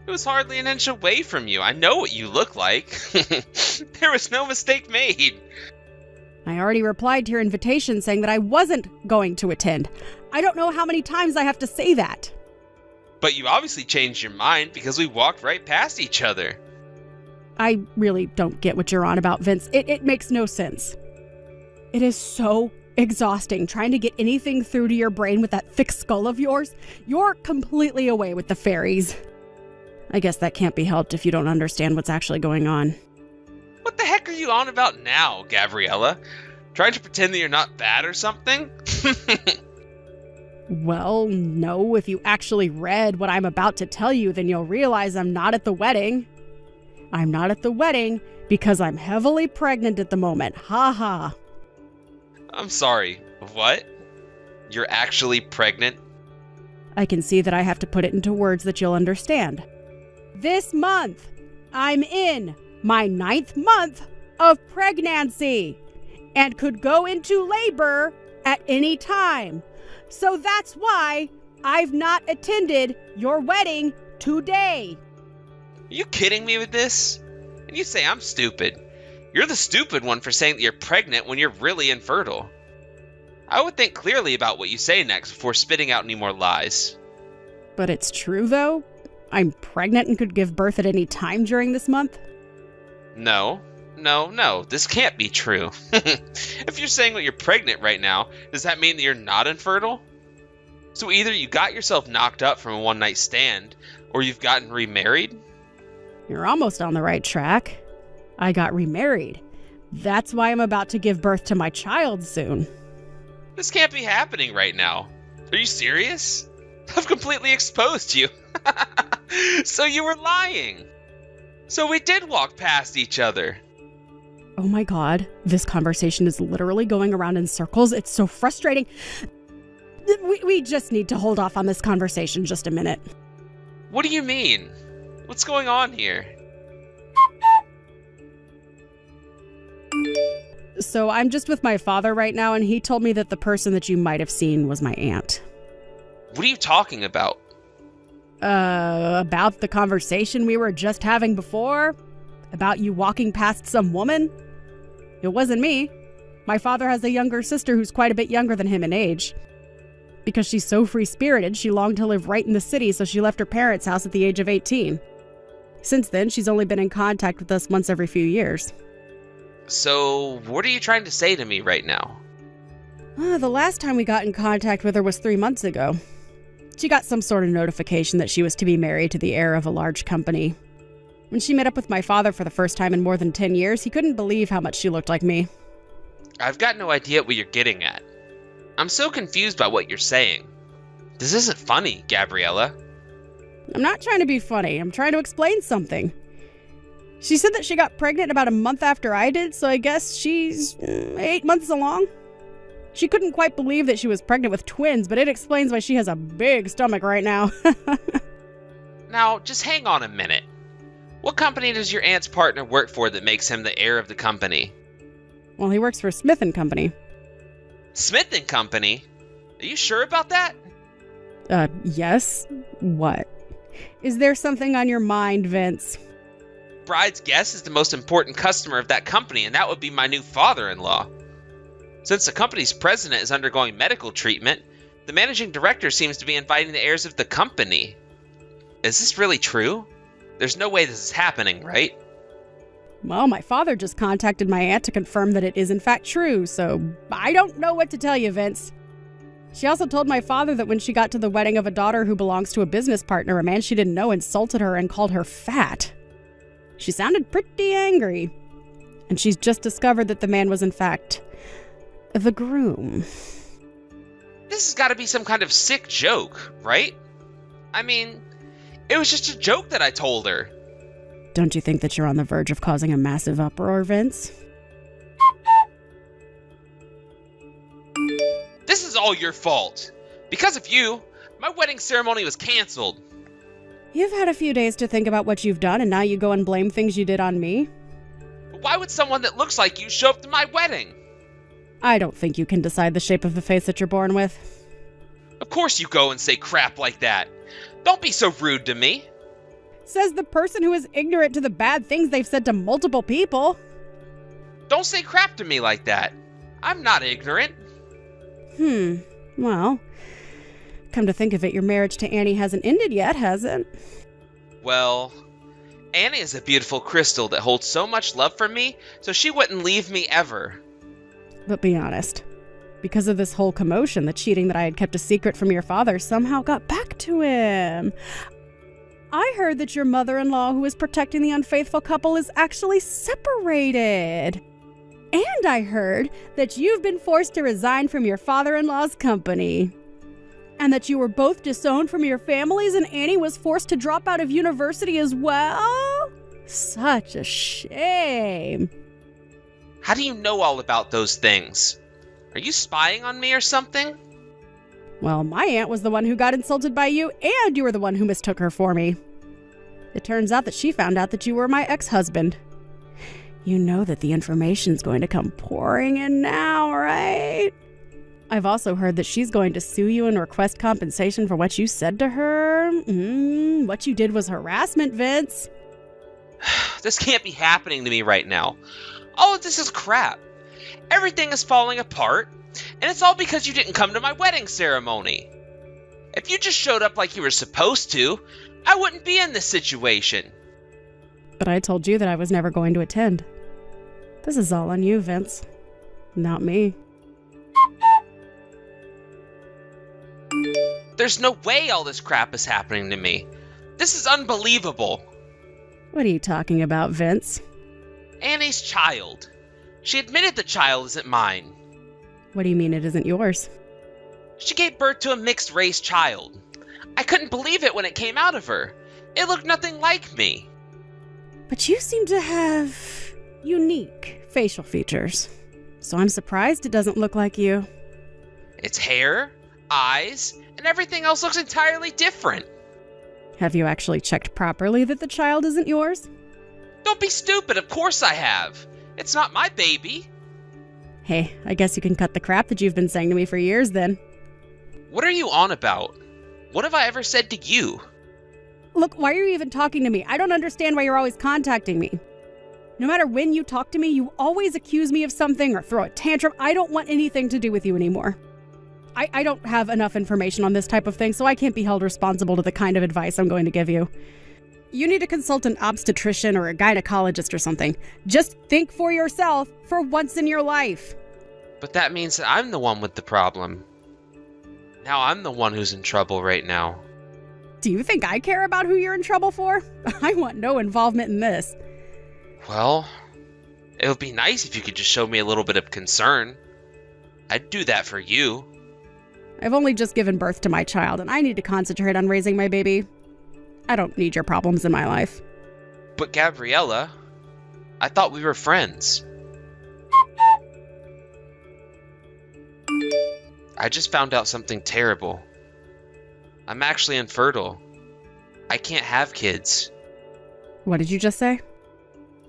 It was hardly an inch away from you. I know what you look like. There was no mistake made. I already replied to your invitation saying that I wasn't going to attend. I don't know how many times I have to say that. But you obviously changed your mind because we walked right past each other. I really don't get what you're on about, Vince. It makes no sense. It is so exhausting trying to get anything through to your brain with that thick skull of yours. You're completely away with the fairies. I guess that can't be helped if you don't understand what's actually going on. What the heck are you on about now, Gabriella? Trying to pretend that you're not bad or something? Well, no, if you actually read what I'm about to tell you, then you'll realize I'm not at the wedding. I'm not at the wedding because I'm heavily pregnant at the moment. Ha ha. I'm sorry, what? You're actually pregnant? I can see that I have to put it into words that you'll understand. This month, I'm in my 9th month of pregnancy and could go into labor at any time. So that's why I've not attended your wedding today. Are you kidding me with this? And you say I'm stupid. You're the stupid one for saying that you're pregnant when you're really infertile. I would think clearly about what you say next before spitting out any more lies. But it's true, though? I'm pregnant and could give birth at any time during this month? No. This can't be true. If you're saying that you're pregnant right now, does that mean that you're not infertile? So either you got yourself knocked up from a one-night stand, or you've gotten remarried? You're almost on the right track. I got remarried. That's why I'm about to give birth to my child soon. This can't be happening right now. Are you serious? I've completely exposed you. So you were lying. So we did walk past each other. Oh my god, this conversation is literally going around in circles. It's so frustrating. We just need to hold off on this conversation just a minute. What do you mean? What's going on here? So I'm just with my father right now, and he told me that the person that you might have seen was my aunt. What are you talking about? About the conversation we were just having before? About you walking past some woman? It wasn't me. My father has a younger sister who's quite a bit younger than him in age. Because she's so free-spirited, she longed to live right in the city, so she left her parents' house at the age of 18. Since then, she's only been in contact with us once every few years. So, what are you trying to say to me right now? The last time we got in contact with her was 3 months ago. She got some sort of notification that she was to be married to the heir of a large company. When she met up with my father for the first time in more than 10 years, he couldn't believe how much she looked like me. I've got no idea what you're getting at. I'm so confused by what you're saying. This isn't funny, Gabriella. I'm not trying to be funny. I'm trying to explain something. She said that she got pregnant about a month after I did, so I guess she's 8 months along. She couldn't quite believe that she was pregnant with twins, but it explains why she has a big stomach right now. Now, just hang on a minute. What company does your aunt's partner work for that makes him the heir of the company? Well, he works for Smith & Company. Smith & Company? Are you sure about that? Yes. What? Is there something on your mind, Vince? Bride's guest is the most important customer of that company, and that would be my new father-in-law. Since the company's president is undergoing medical treatment, the managing director seems to be inviting the heirs of the company. Is this really true? There's no way this is happening, right? Well, my father just contacted my aunt to confirm that it is in fact true, so I don't know what to tell you, Vince. She also told my father that when she got to the wedding of a daughter who belongs to a business partner, a man she didn't know insulted her and called her fat. She sounded pretty angry. And she's just discovered that the man was in fact the groom. This has got to be some kind of sick joke, right? I mean, it was just a joke that I told her. Don't you think that you're on the verge of causing a massive uproar, Vince? all your fault. Because of you, my wedding ceremony was canceled. You've had a few days to think about what you've done, and now you go and blame things you did on me? But why would someone that looks like you show up to my wedding? I don't think you can decide the shape of the face that you're born with. Of course you go and say crap like that. Don't be so rude to me. Says the person who is ignorant to the bad things they've said to multiple people. Don't say crap to me like that. I'm not ignorant. Well, come to think of it, your marriage to Annie hasn't ended yet, has it? Well, Annie is a beautiful crystal that holds so much love for me, so she wouldn't leave me ever. But be honest. Because of this whole commotion, the cheating that I had kept a secret from your father somehow got back to him. I heard that your mother-in-law, who is protecting the unfaithful couple, is actually separated. And I heard that you've been forced to resign from your father-in-law's company. And that you were both disowned from your families and Annie was forced to drop out of university as well? Such a shame. How do you know all about those things? Are you spying on me or something? Well, my aunt was the one who got insulted by you, and you were the one who mistook her for me. It turns out that she found out that you were my ex-husband. You know that the information's going to come pouring in now, right? I've also heard that she's going to sue you and request compensation for what you said to her. What you did was harassment, Vince. This can't be happening to me right now. All of this is crap. Everything is falling apart, and it's all because you didn't come to my wedding ceremony. If you just showed up like you were supposed to, I wouldn't be in this situation. But I told you that I was never going to attend. This is all on you, Vince. Not me. There's no way all this crap is happening to me. This is unbelievable. What are you talking about, Vince? Annie's child. She admitted the child isn't mine. What do you mean it isn't yours? She gave birth to a mixed-race child. I couldn't believe it when it came out of her. It looked nothing like me. But you seem to have unique facial features. So I'm surprised it doesn't look like you. Its hair, eyes, and everything else looks entirely different. Have you actually checked properly that the child isn't yours? Don't be stupid, of course I have. It's not my baby. Hey, I guess you can cut the crap that you've been saying to me for years then. What are you on about? What have I ever said to you? Look, why are you even talking to me? I don't understand why you're always contacting me. No matter when you talk to me, you always accuse me of something or throw a tantrum. I don't want anything to do with you anymore. I don't have enough information on this type of thing, so I can't be held responsible to the kind of advice I'm going to give you. You need to consult an obstetrician or a gynecologist or something. Just think for yourself for once in your life. But that means that I'm the one with the problem. Now I'm the one who's in trouble right now. Do you think I care about who you're in trouble for? I want no involvement in this. Well, it would be nice if you could just show me a little bit of concern. I'd do that for you. I've only just given birth to my child, and I need to concentrate on raising my baby. I don't need your problems in my life. But Gabriella, I thought we were friends. I just found out something terrible. I'm actually infertile. I can't have kids. What did you just say?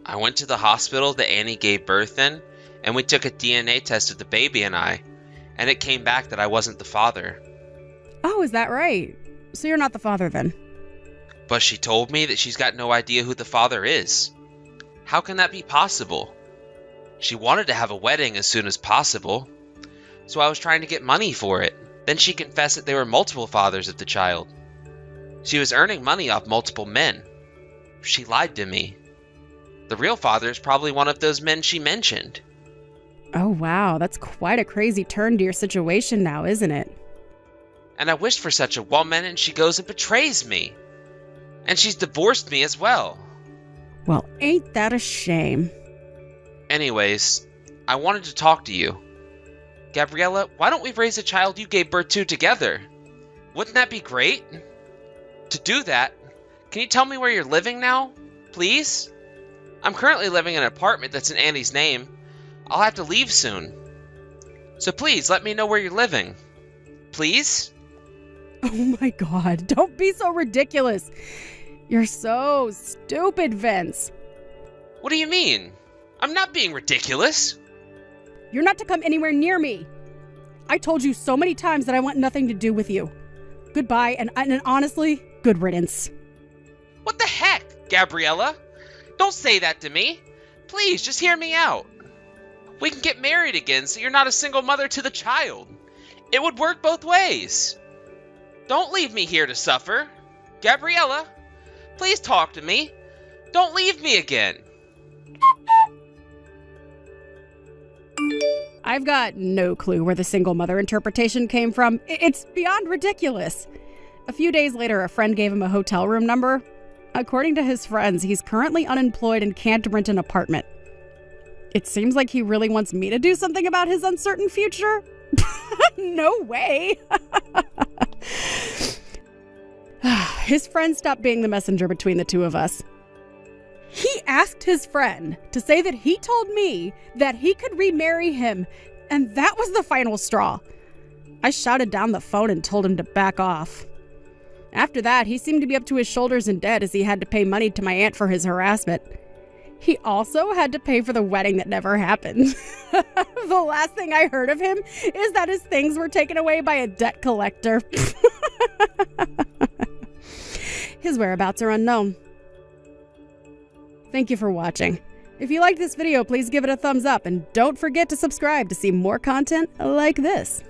I went to the hospital that Annie gave birth in, and we took a DNA test of the baby and I, and it came back that I wasn't the father. Oh, is that right? So you're not the father then? But she told me that she's got no idea who the father is. How can that be possible? She wanted to have a wedding as soon as possible, so I was trying to get money for it. Then she confessed that there were multiple fathers of the child. She was earning money off multiple men. She lied to me. The real father is probably one of those men she mentioned. Oh wow, that's quite a crazy turn to your situation now, isn't it? And I wished for such a woman, and she goes and betrays me. And she's divorced me as well. Well, ain't that a shame? Anyways, I wanted to talk to you. Gabriella, why don't we raise a child you gave birth to together? Wouldn't that be great? To do that, can you tell me where you're living now, please? I'm currently living in an apartment that's in Annie's name. I'll have to leave soon. So please, let me know where you're living. Please? Oh my god, don't be so ridiculous. You're so stupid, Vince. What do you mean? I'm not being ridiculous. You're not to come anywhere near me. I told you so many times that I want nothing to do with you. Goodbye, and honestly, good riddance. What the heck, Gabriella? Don't say that to me. Please, just hear me out. We can get married again so you're not a single mother to the child. It would work both ways. Don't leave me here to suffer. Gabriella, please talk to me. Don't leave me again. I've got no clue where the single mother interpretation came from. It's beyond ridiculous. A few days later, a friend gave him a hotel room number. According to his friends, he's currently unemployed and can't rent an apartment. It seems like he really wants me to do something about his uncertain future. No way. His friend stopped being the messenger between the two of us. He asked his friend to say that he told me that he could remarry him, and that was the final straw. I shouted down the phone and told him to back off. After that, he seemed to be up to his shoulders in debt as he had to pay money to my aunt for his harassment. He also had to pay for the wedding that never happened. The last thing I heard of him is that his things were taken away by a debt collector. His whereabouts are unknown. Thank you for watching. If you liked this video, please give it a thumbs up and don't forget to subscribe to see more content like this.